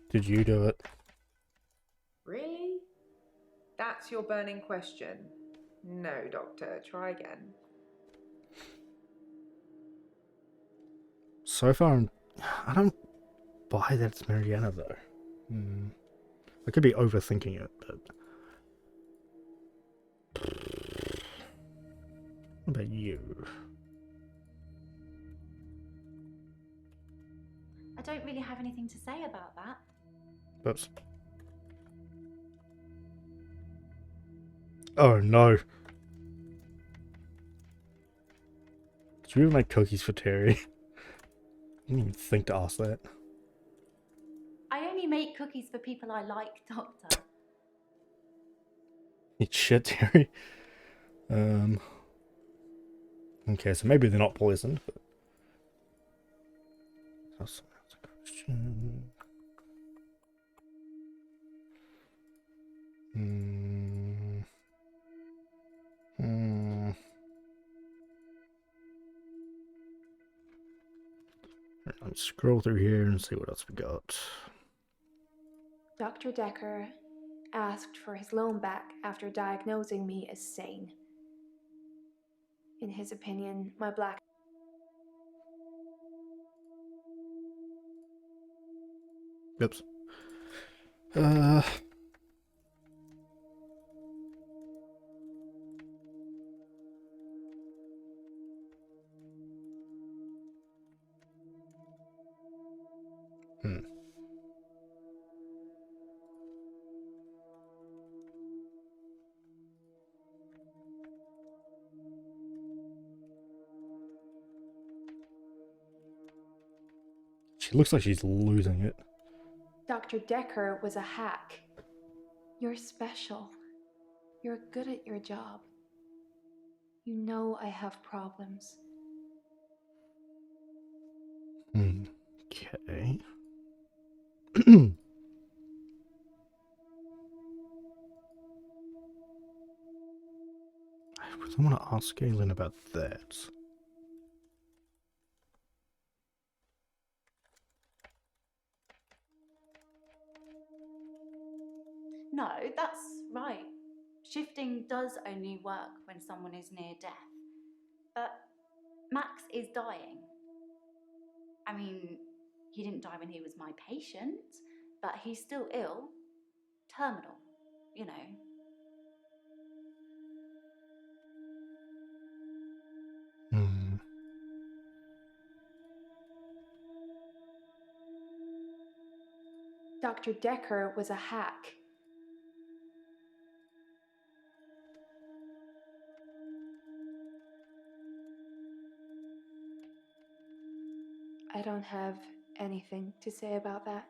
Did you do it? Really? That's your burning question? No, Doctor. Try again. So far, I don't buy that it's Mariana though. I could be overthinking it, but what about you? I don't really have anything to say about that. Oops. Oh no. Did you ever make cookies for Terry? I didn't even think to ask that. I only make cookies for people I like, Doctor. Eat shit, Terry. Okay, so maybe they're not poisoned, but that's a question. Let's scroll through here and see what else we got. Dr. Dekker asked for his loan back after diagnosing me as sane. In his opinion, my black... Oops. She looks like she's losing it. Dr. Dekker was a hack. You're special. You're good at your job. You know I have problems. Okay. I really want to ask Galen about that. No, that's right. Shifting does only work when someone is near death. But Max is dying. I mean, he didn't die when he was my patient, but he's still ill. Terminal, you know. Dr. Dekker was a hack. I don't have anything to say about that.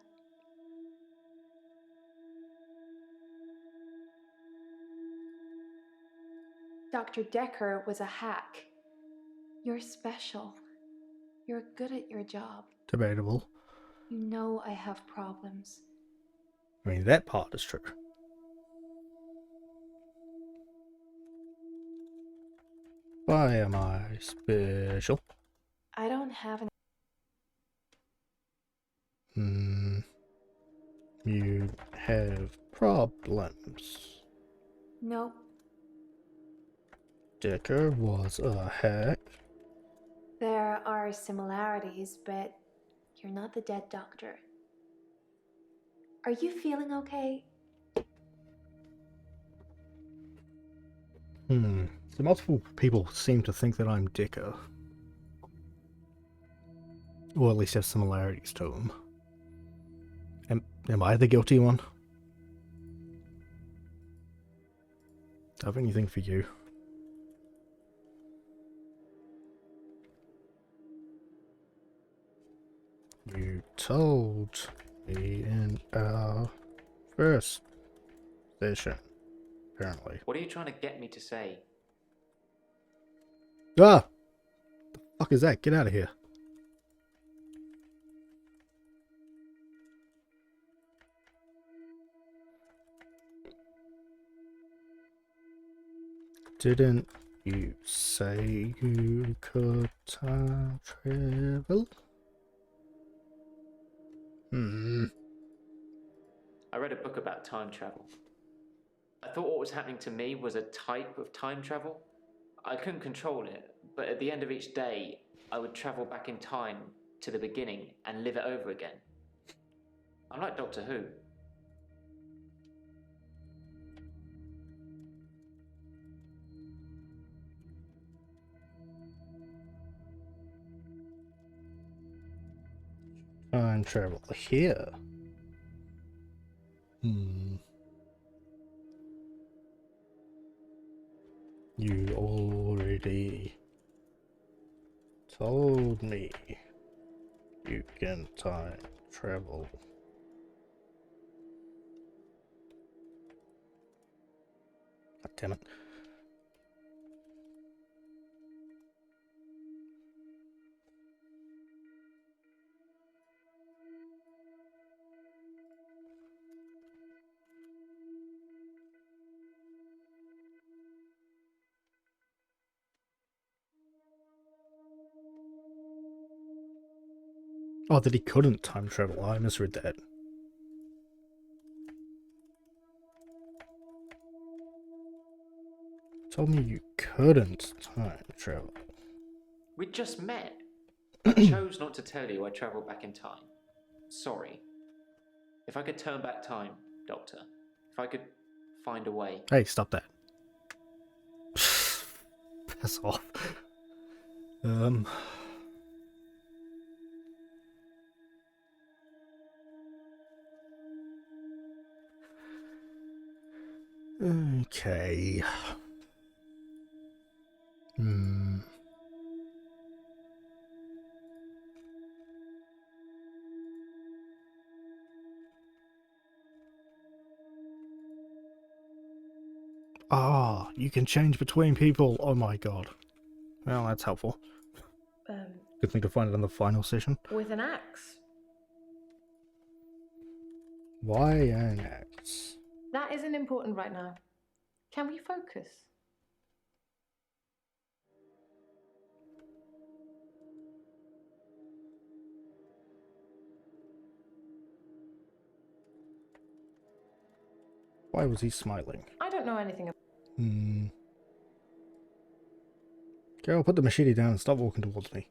Dr. Dekker was a hack. You're special. You're good at your job. Debatable. You know I have problems. I mean, that part is true. Why am I special? I don't have an... You have problems. Nope. Dekker was a hack. There are similarities, but you're not the dead doctor. Are you feeling okay? So multiple people seem to think that I'm Dekker. Or at least have similarities to him. Am I the guilty one? Do I have anything for you? You told me in our first session, apparently. What are you trying to get me to say? Ah! The fuck is that? Get out of here. Didn't you say you could time travel? I read a book about time travel. I thought what was happening to me was a type of time travel. I couldn't control it, but at the end of each day, I would travel back in time to the beginning and live it over again. I'm like Doctor Who. Time travel here. You already told me you can time travel. God damn it. Oh, that he couldn't time travel. I misread that. Told me you couldn't time travel. We just met. I chose not to tell you I travelled back in time. Sorry. If I could turn back time, Doctor, if I could find a way. Hey, stop that. Piss off. Okay. Ah, you can change between people. Oh my god. Well, that's helpful. Good thing to find it in the final session. With an axe. Why an axe? That isn't important right now. Can we focus? Why was he smiling? I don't know anything about... Girl, put the machete down and stop walking towards me.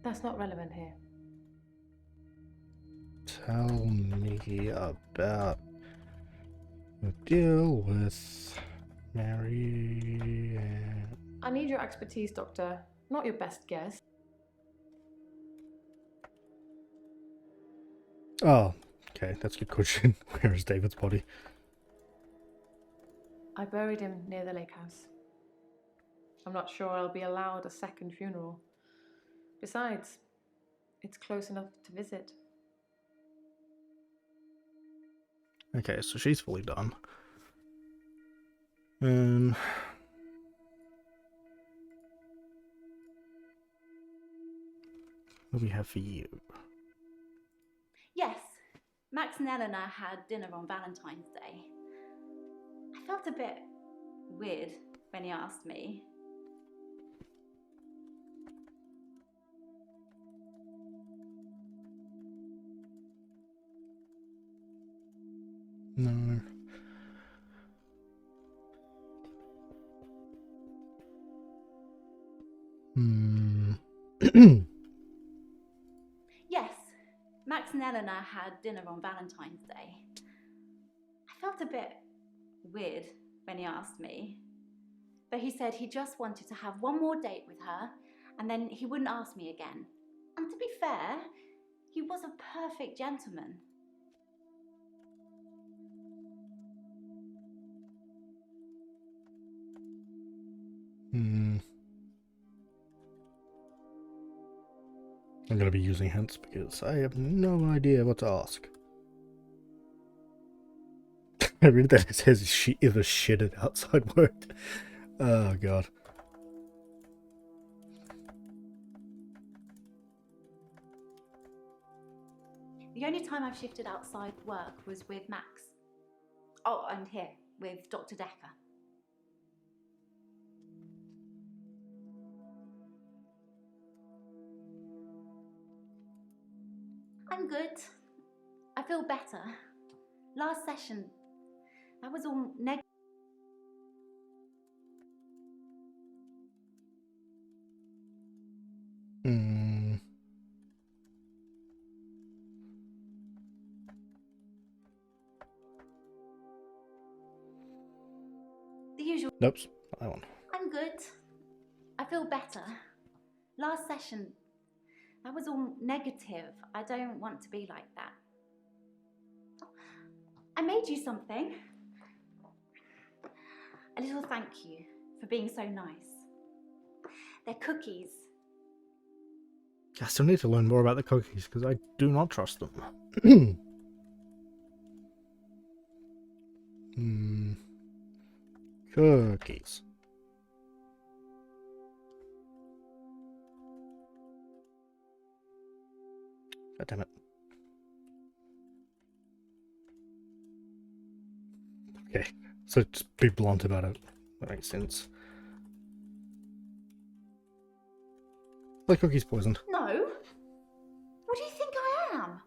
That's not relevant here. Tell me about the deal with Mary and... I need your expertise, Doctor. Not your best guess. Oh, okay, that's a good question. Where is David's body? I buried him near the lake house. I'm not sure I'll be allowed a second funeral. Besides, it's close enough to visit. Okay, so she's fully done. What do we have for you? Yes, Max and Eleanor had dinner on Valentine's Day. I felt a bit weird when he asked me. No. Yes, Max and Eleanor had dinner on Valentine's Day. I felt a bit weird when he asked me. But he said he just wanted to have one more date with her and then he wouldn't ask me again. And to be fair, he was a perfect gentleman. I'm going to be using hints because I have no idea what to ask. I read that it says she ever shitted outside work. Oh god. The only time I've shifted outside work was with Max. Oh, and here, with Dr. Dekker. I'm good. I feel better. Last session, that was all negative. The usual. Nope, not that one. I'm good. I feel better. Last session, that was all negative. I don't want to be like that. I made you something. A little thank you for being so nice. They're cookies. I still need to learn more about the cookies because I do not trust them. Cookies. God damn it. Okay, so just be blunt about it. That makes sense. The cookie's poisoned. No. What do you think I am?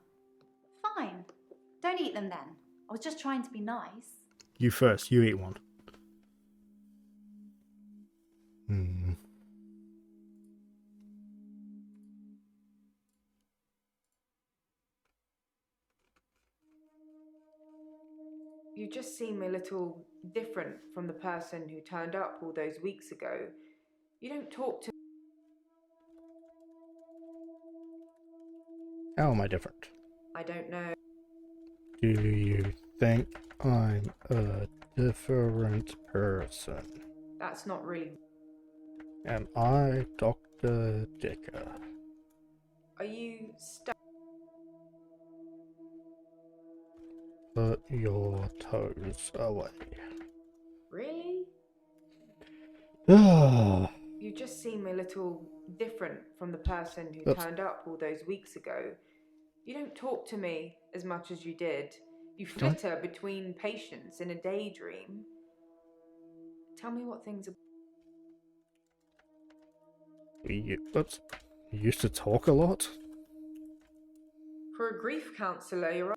Fine. Don't eat them then. I was just trying to be nice. You first, you eat one. You just seem a little different from the person who turned up all those weeks ago. You don't talk to... How am I different? I don't know. Do you think I'm a different person? That's not really... Am I Dr. Dekker? Are you stuck? Put your toes away. Really? Ah. You just seem a little different from the person who turned up all those weeks ago. You don't talk to me as much as you did. You flitter between patients in a daydream. Tell me what things are... You used to talk a lot? For a grief counsellor, you're...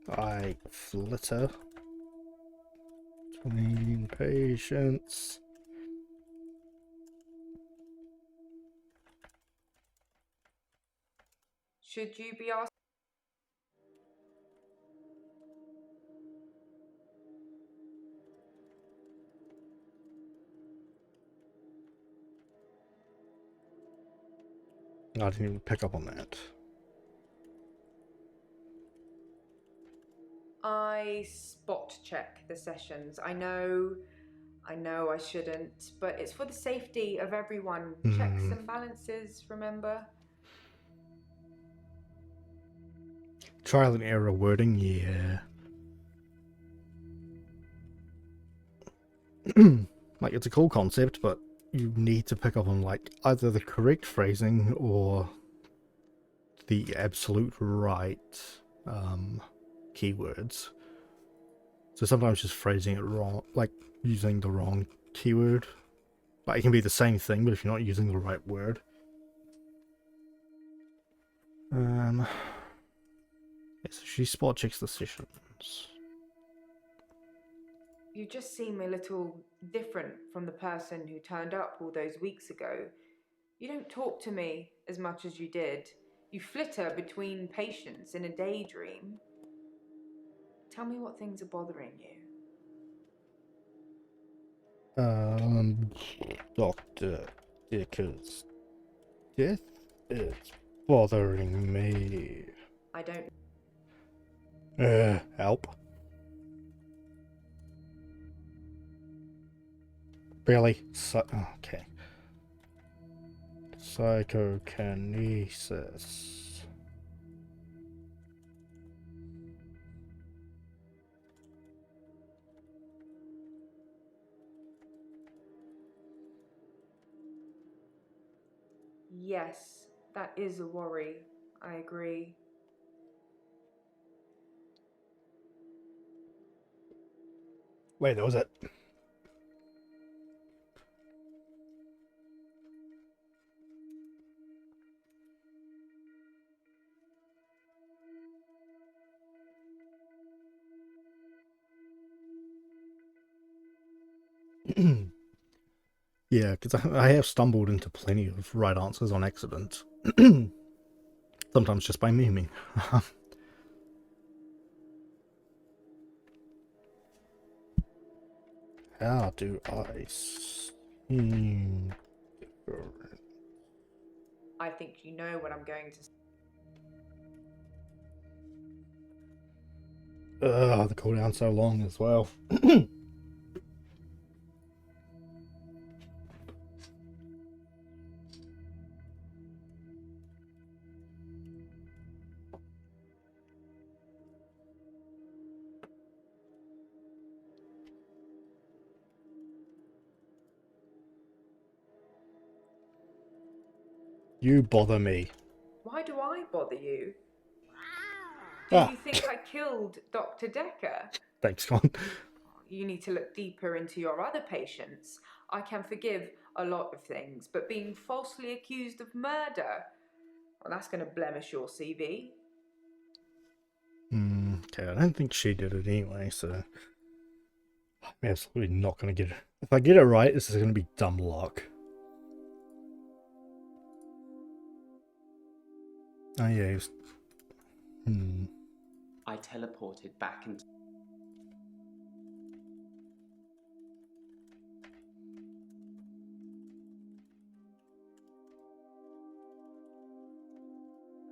I flitter between patients. Should you be asked? I didn't even pick up on that. I spot check the sessions. I know I shouldn't, but it's for the safety of everyone. Checks and balances, remember? Trial and error wording, yeah. Like, it's a cool concept, but you need to pick up on, like, either the correct phrasing or the absolute right keywords. So sometimes just phrasing it wrong, like using the wrong keyword. Like, it can be the same thing, but if you're not using the right word. Yeah, so she spot checks the sessions. You just seem a little different from the person who turned up all those weeks ago. You don't talk to me as much as you did. You flitter between patients in a daydream. Tell me what things are bothering you. Dr. Dekker's death is bothering me. I don't. Help. Really? Okay. Psychokinesis. Yes, that is a worry. I agree. Wait, that was it. Yeah, because I have stumbled into plenty of right answers on accident. Sometimes just by memeing. How do I seem different? I think you know what I'm going to say. The cooldown's so long as well. You bother me. Why do I bother you? Do you think I killed Dr. Dekker? Thanks, John. You need to look deeper into your other patients. I can forgive a lot of things, but being falsely accused of murder, well, that's going to blemish your CV. Okay, I don't think she did it anyway, so I'm absolutely not going to get it. If I get it right, this is going to be dumb luck. Oh yeah, he was... I teleported back into...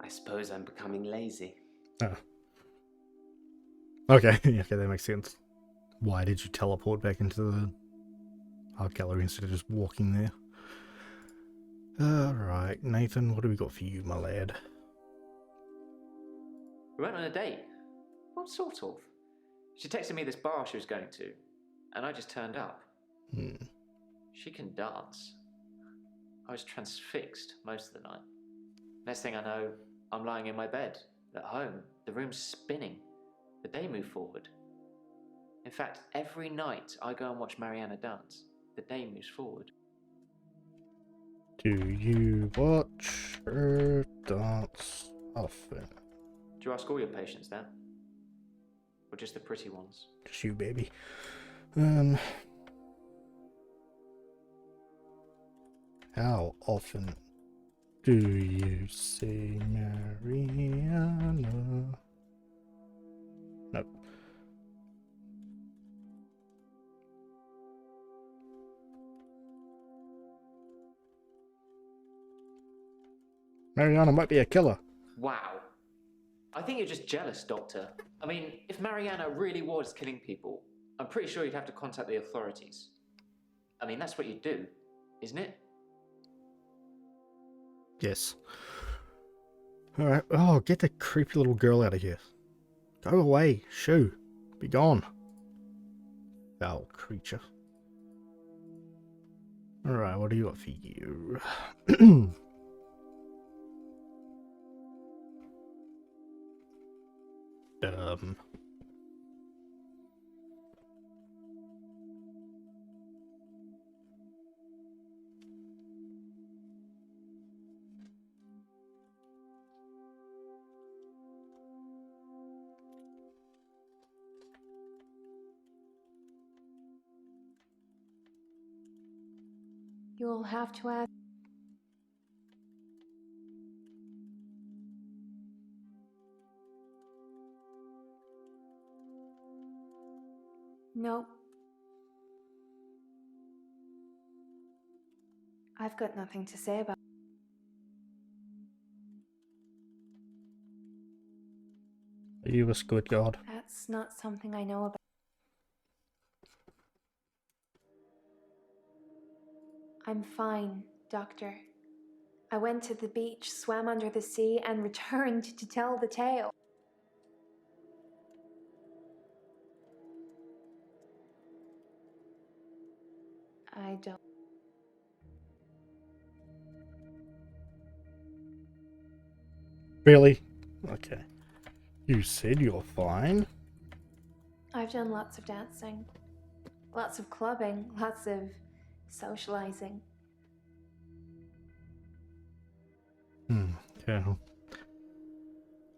I suppose I'm becoming lazy. Oh. Okay, okay, that makes sense. Why did you teleport back into the art gallery instead of just walking there? Alright, Nathan, what do we got for you, my lad? We went on a date. What sort of? She texted me this bar she was going to, and I just turned up. She can dance. I was transfixed most of the night. Next thing I know, I'm lying in my bed, at home. The room's spinning. The day moved forward. In fact, every night I go and watch Mariana dance, the day moves forward. Do you watch her dance often? Do you ask all your patients that? Or just the pretty ones? Just you, baby. How often do you see Mariana? Nope. Mariana might be a killer. Wow. I think you're just jealous, Doctor. I mean, if Mariana really was killing people, I'm pretty sure you'd have to contact the authorities. I mean, that's what you do, isn't it? Yes. Alright, oh, get the creepy little girl out of here. Go away, shoo. Be gone. Foul creature. Alright, what do you got for you? You'll have to ask. Nope. I've got nothing to say about Are you a squid god? That's not something I know about. I'm fine, Doctor. I went to the beach, swam under the sea, and returned to tell the tale. I don't. Really? Okay. You said you're fine? I've done lots of dancing, lots of clubbing, lots of socializing. Okay.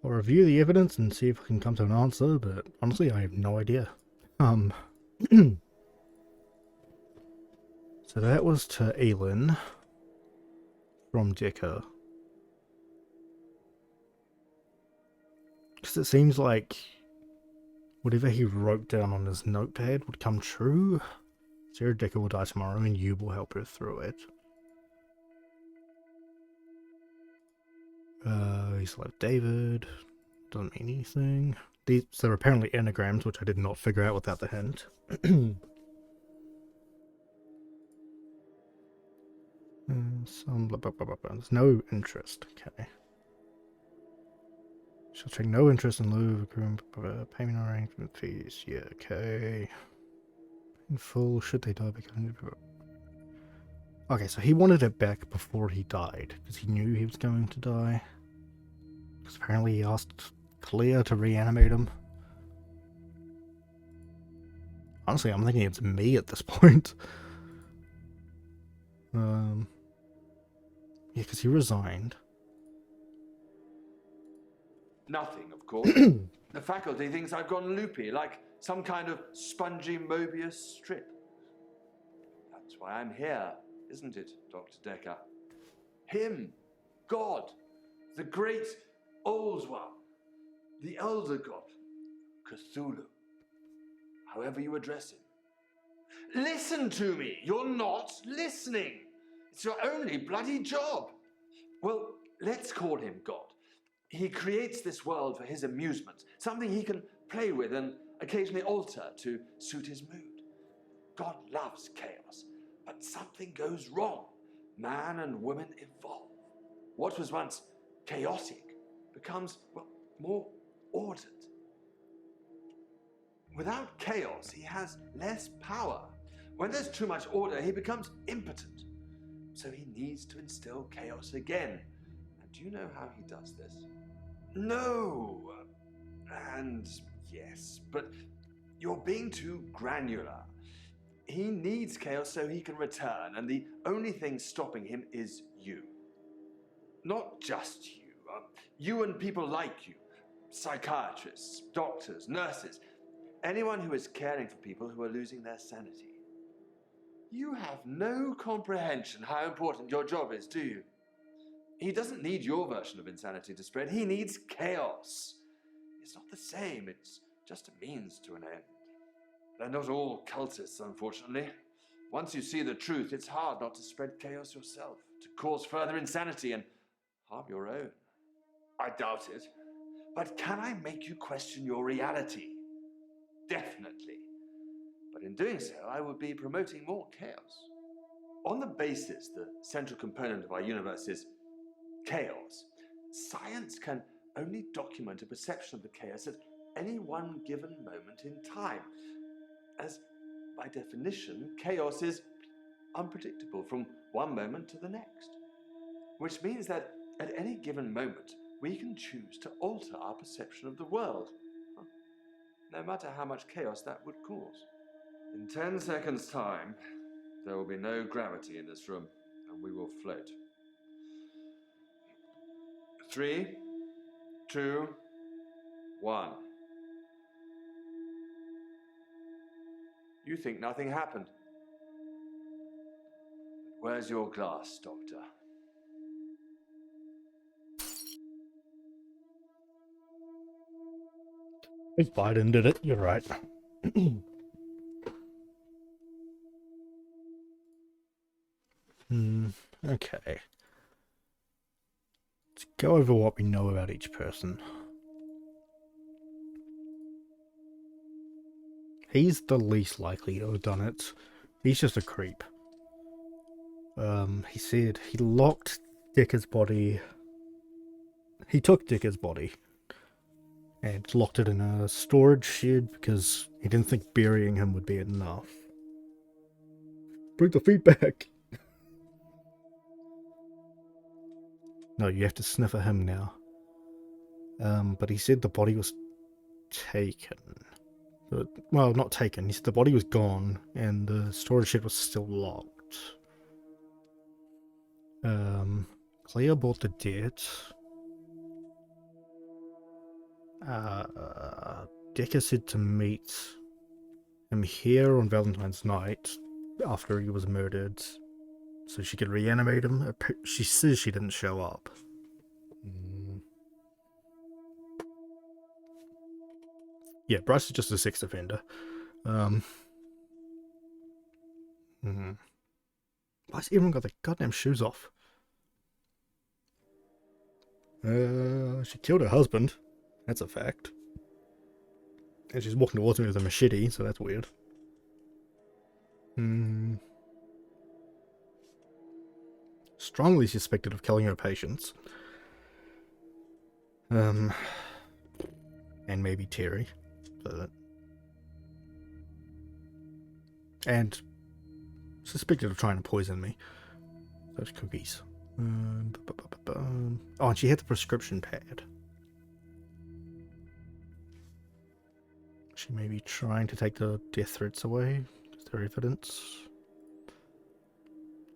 I'll review the evidence and see if I can come to an answer, but honestly, I have no idea. So that was to Aelin from Dekker. Because it seems like whatever he wrote down on his notepad would come true. Sarah Dekker will die tomorrow and you will help her through it. He's like David. Doesn't mean anything. These are apparently anagrams, which I did not figure out without the hint. Some blah blah blah blah blah. There's no interest. Okay. She'll take no interest in lieu of accruing payment arrangement fees. Yeah, okay. In full, should they die because... Okay, so he wanted it back before he died, because he knew he was going to die. Because apparently he asked Clea to reanimate him. Honestly, I'm thinking it's me at this point. Yeah, because he resigned. Nothing, of course. The faculty thinks I've gone loopy, like some kind of spongy Mobius strip. That's why I'm here, isn't it, Dr. Dekker? Him, God, the great old one, the elder god, Cthulhu, however you address him. Listen to me! You're not listening! It's your only bloody job! Well, let's call him God. He creates this world for his amusement, something he can play with and occasionally alter to suit his mood. God loves chaos, but something goes wrong. Man and woman evolve. What was once chaotic becomes, well, more ordered. Without chaos, he has less power. When there's too much order, he becomes impotent. So he needs to instill chaos again. And do you know how he does this? No. And yes, but you're being too granular. He needs chaos so he can return, and the only thing stopping him is you. Not just you. You and people like you. Psychiatrists, doctors, nurses. Anyone who is caring for people who are losing their sanity. You have no comprehension how important your job is, do you? He doesn't need your version of insanity to spread. He needs chaos. It's not the same. It's just a means to an end. They're not all cultists, unfortunately. Once you see the truth, it's hard not to spread chaos yourself, to cause further insanity and harm your own. I doubt it. But can I make you question your reality? Definitely. But in doing so, I would be promoting more chaos. On the basis the central component of our universe is chaos, science can only document a perception of the chaos at any one given moment in time. As, by definition, chaos is unpredictable from one moment to the next. Which means that at any given moment, we can choose to alter our perception of the world, no matter how much chaos that would cause. In 10 seconds' time, there will be no gravity in this room, and we will float. 3, 2, 1. You think nothing happened. Where's your glass, Doctor? If Biden did it, you're right. Okay. Let's go over what we know about each person. He's the least likely to have done it. He's just a creep. He said he locked Dekker's body. He took Dekker's body and locked it in a storage shed because he didn't think burying him would be enough. Bring the feedback! No, you have to sniff at him now. But he said the body was taken. But, well, not taken. He said the body was gone and the storage shed was still locked. Clea bought the debt. Dekker said to meet him here on Valentine's night after he was murdered so she could reanimate him. She says she didn't show up. Yeah, Bryce is just a sex offender. Why has everyone got their goddamn shoes off? She killed her husband. That's a fact. And she's walking towards me with a machete, so that's weird. Strongly suspected of killing her patients. And maybe Terry. But... and suspected of trying to poison me. Those cookies. Oh, and she had the prescription pad. She may be trying to take the death threats away. Is there evidence?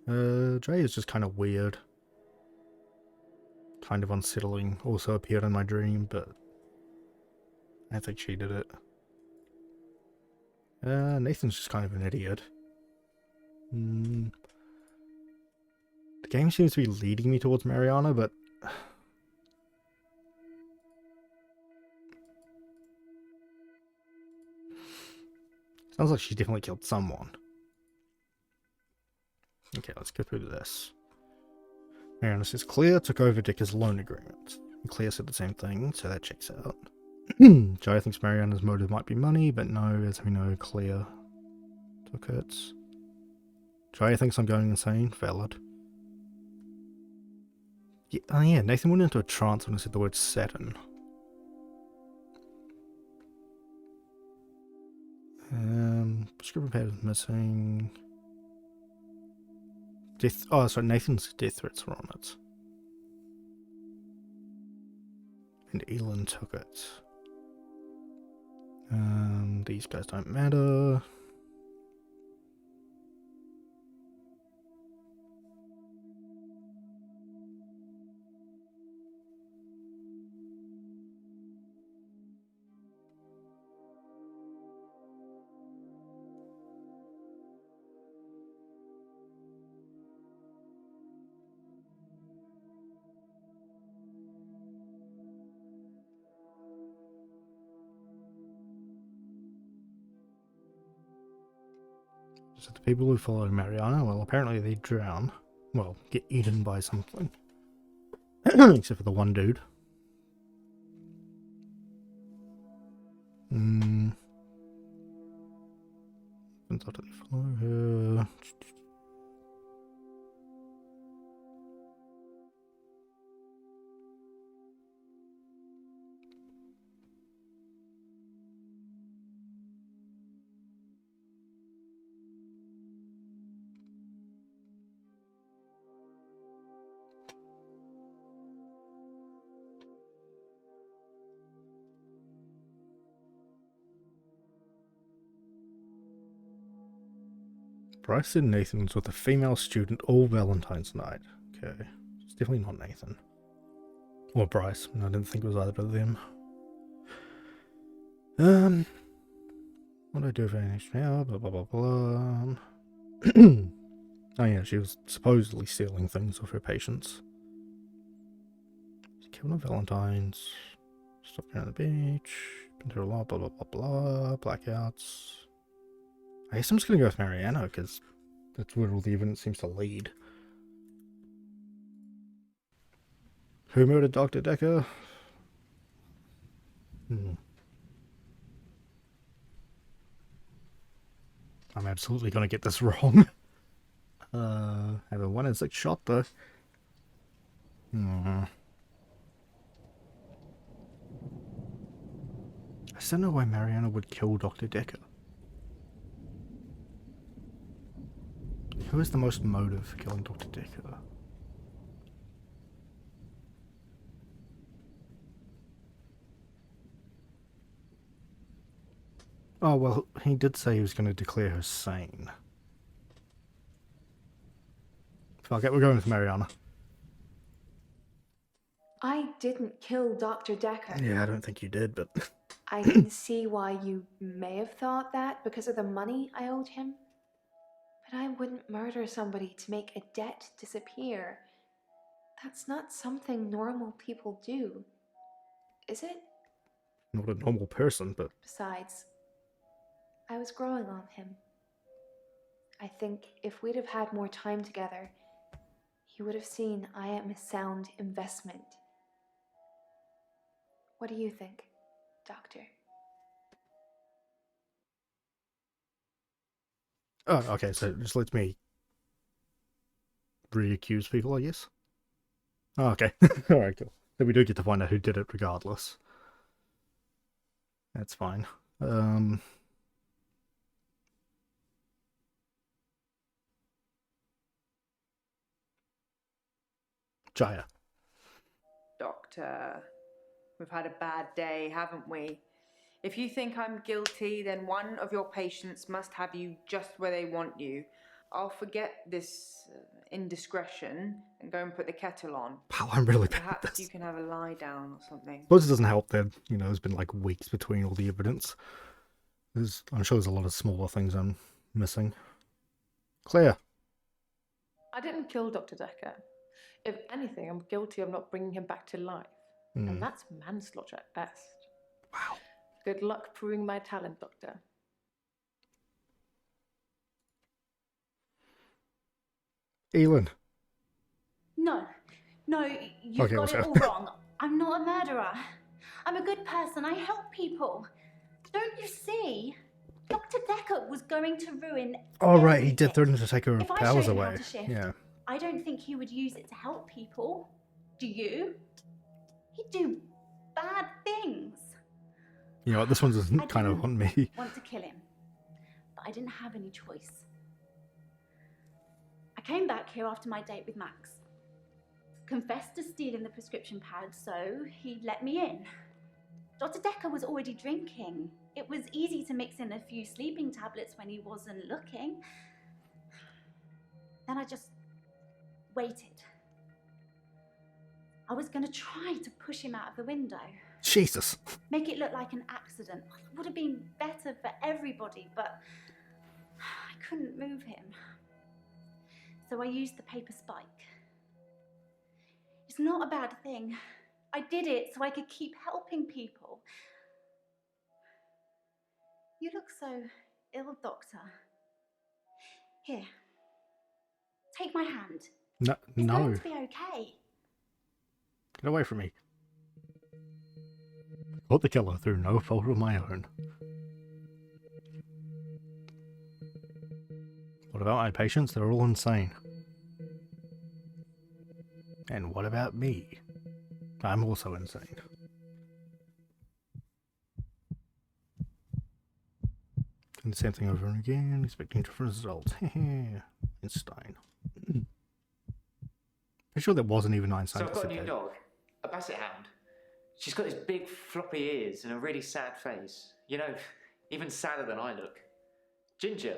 Jay is just kind of weird. Kind of unsettling. Also appeared in my dream, but I think she did it. Nathan's just kind of an idiot. The game seems to be leading me towards Mariana, but... sounds like she definitely killed someone. Okay, let's go through this. Mariana says Claire took over Dekker's loan agreement. And Claire said the same thing, so that checks out. Joe thinks Mariana's motive might be money, but no, as we know, Claire took it. Joe thinks I'm going insane. Valid. Yeah, oh yeah, Nathan went into a trance when I said the word Saturn. Prescription pad is missing. Death. Oh, sorry, Nathan's death threats were on it. And Elin took it. These guys don't matter. So the people who follow Mariana, well, apparently they drown. Well, get eaten by something. Except for the one dude. How do they follow her? Bryce and Nathan was with a female student all Valentine's night. Okay. It's definitely not Nathan. Or Bryce. I didn't think it was either of them. What do I do for next now? Blah, blah, blah, blah. Oh yeah, she was supposedly stealing things off her patients. Killed on Valentine's. Stuff down the beach. Been through a lot, blah, blah, blah, blah. Blackouts. I guess I'm just gonna go with Mariana, because that's where all the evidence seems to lead. Who murdered Dr. Dekker? I'm absolutely going to get this wrong. Have a 1 in 6 shot though. I just don't know why Mariana would kill Dr. Dekker. Who has the most motive for killing Dr. Dekker? Oh, well, he did say he was going to declare her sane. Fuck it, we're going with Mariana. I didn't kill Dr. Dekker. Yeah, I don't think you did, but... I can see why you may have thought that because of the money I owed him. But I wouldn't murder somebody to make a debt disappear. That's not something normal people do. Is it? Not a normal person, but... Besides, I was growing on him. I think if we'd have had more time together, he would have seen I am a sound investment. What do you think, Doctor? Oh, okay, so it just lets me re-accuse people, I guess. Oh, okay. Alright, cool. Then we do get to find out who did it regardless. That's fine. Jaya. Doctor, we've had a bad day, haven't we? If you think I'm guilty, then one of your patients must have you just where they want you. I'll forget this indiscretion and go and put the kettle on. Wow, I'm really bad at Perhaps this. you can have a lie down or something. Suppose it doesn't help that, you know, there's been like weeks between all the evidence. I'm sure there's a lot of smaller things I'm missing. Claire. I didn't kill Dr. Dekker. If anything, I'm guilty of not bringing him back to life. And that's manslaughter at best. Wow. Good luck proving my talent, Doctor. Elin. No, you've Okay, got also. it all wrong. I'm not a murderer. I'm a good person. I help people. Don't you see? Dr. Dekker was going to ruin Oh, right, he did everything. threaten to take her If I powers showed him how away. to shift, Yeah. I don't think he would use it to help people. Do you? He'd do bad things. You know what, this one doesn't I kind of didn't want me. want to kill him, but I didn't have any choice. I came back here after my date with Max. Confessed to stealing the prescription pad, so he let me in. Dr. Dekker was already drinking. It was easy to mix in a few sleeping tablets when he wasn't looking. Then I just waited. I was going to try to push him out of the window. Jesus. Make it look like an accident. It would have been better for everybody, but I couldn't move him. So I used the paper spike. It's not a bad thing. I did it so I could keep helping people. You look so ill, Doctor. Here. Take my hand. No. It's going to be okay. Get away from me. Caught the killer through no fault of my own. What about my patients? They're all insane. And what about me? I'm also insane. And the same thing over and again, expecting different results. Einstein. I'm sure there wasn't even Einstein. So I've got a new dog, a basset hound. She's got these big floppy ears and a really sad face. You know, even sadder than I look. Ginger.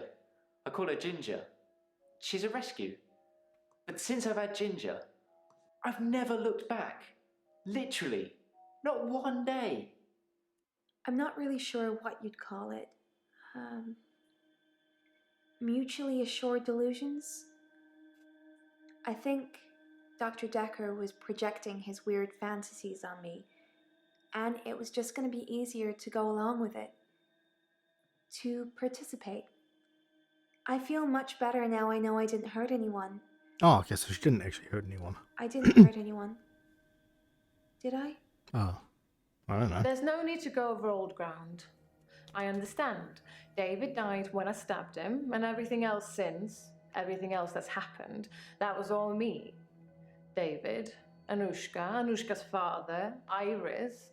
I call her Ginger. She's a rescue. But since I've had Ginger, I've never looked back. Literally. Not one day. I'm not really sure what you'd call it. Mutually assured delusions? I think Dr. Dekker was projecting his weird fantasies on me, and it was just going to be easier to go along with it. To participate. I feel much better now I know I didn't hurt anyone. Oh, okay, so she didn't actually hurt anyone. I didn't hurt anyone. Did I? Oh, I don't know. There's no need to go over old ground. I understand. David died when I stabbed him, and everything else since, everything else that's happened, that was all me. David, Anushka's father, Iris.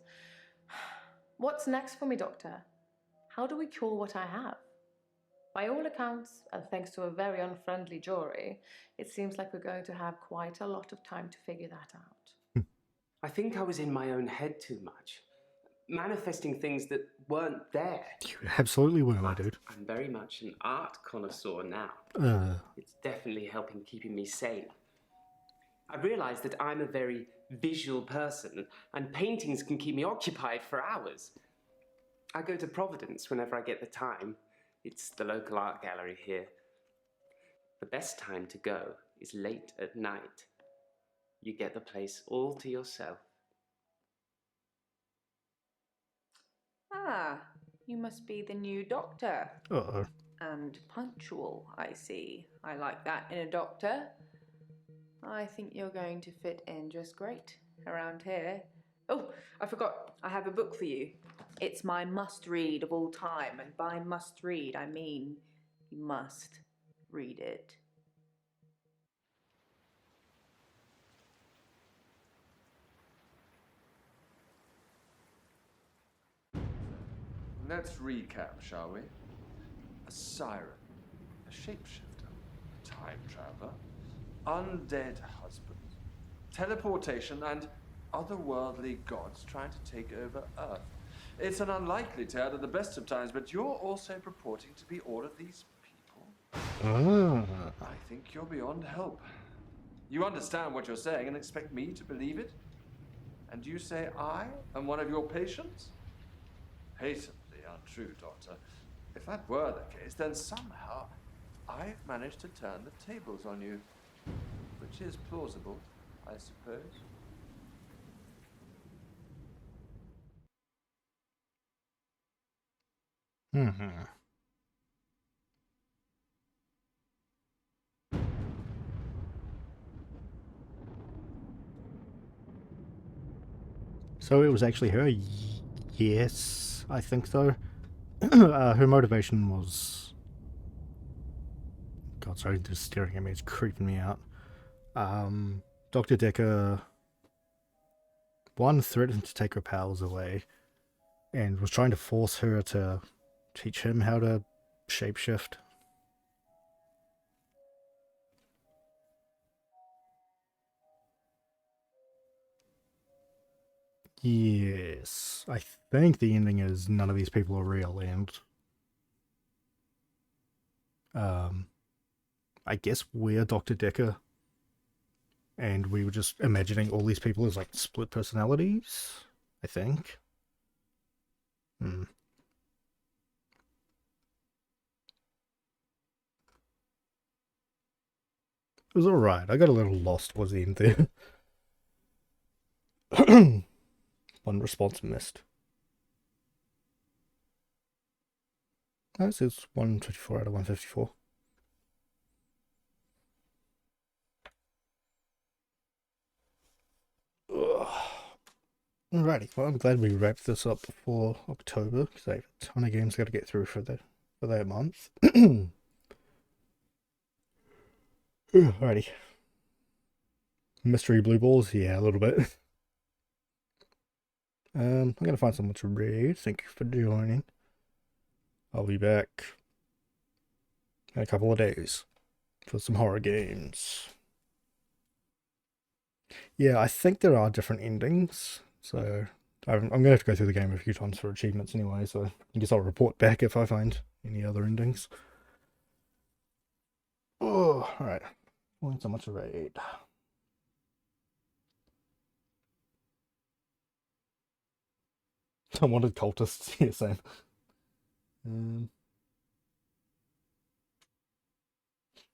What's next for me, Doctor? How do we cure what I have? By all accounts, and thanks to a very unfriendly jury, it seems like we're going to have quite a lot of time to figure that out. I think I was in my own head too much, manifesting things that weren't there. You absolutely were, my dude. I'm very much an art connoisseur now. It's definitely helping keeping me sane. I realize that I'm a very visual person, and paintings can keep me occupied for hours. I go to Providence whenever I get the time. It's the local art gallery here. The best time to go is late at night. You get the place all to yourself. Ah, you must be the new doctor. Uh-oh. And punctual, I see. I like that in a doctor. I think you're going to fit in just great around here. Oh, I forgot. I have a book for you. It's my must-read of all time, and by must-read, I mean you must read it. Let's recap, shall we? A siren, a shapeshifter, a time traveler, undead husband, teleportation, and otherworldly gods trying to take over Earth. It's an unlikely tale at the best of times, but you're also purporting to be all of these people. I think you're beyond help. You understand what you're saying and expect me to believe it? And you say I am one of your patients? Patently untrue, Doctor. If that were the case, then somehow I've managed to turn the tables on you. Which is plausible, I suppose. So it was actually her? Yes, I think so. Her motivation was... God, sorry, just staring at me, it's creeping me out. Dr. Dekker, one, threatened to take her powers away, and was trying to force her to teach him how to shapeshift. Yes, I think the ending is none of these people are real, and I guess we're Dr. Dekker, and we were just imagining all these people as like split personalities, I think. It was alright. I got a little lost towards the end there. One response missed. Oh, it says 154 out of 154. Alrighty, well, I'm glad we wrapped this up before October, because I have a ton of games got to get through for that month. Alrighty. Mystery blue balls? Yeah, a little bit. I'm gonna find someone to read. Thank you for joining. I'll be back in a couple of days for some horror games. Yeah, I think there are different endings, so I'm going to have to go through the game a few times for achievements anyway, so I guess I'll report back if I find any other endings. Oh, alright. Find someone to raid. I wanted cultists. Yeah, same.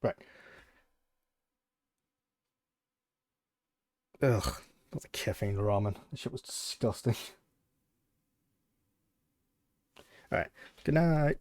Right. Ugh, not the caffeine ramen. That shit was disgusting. Alright, good night.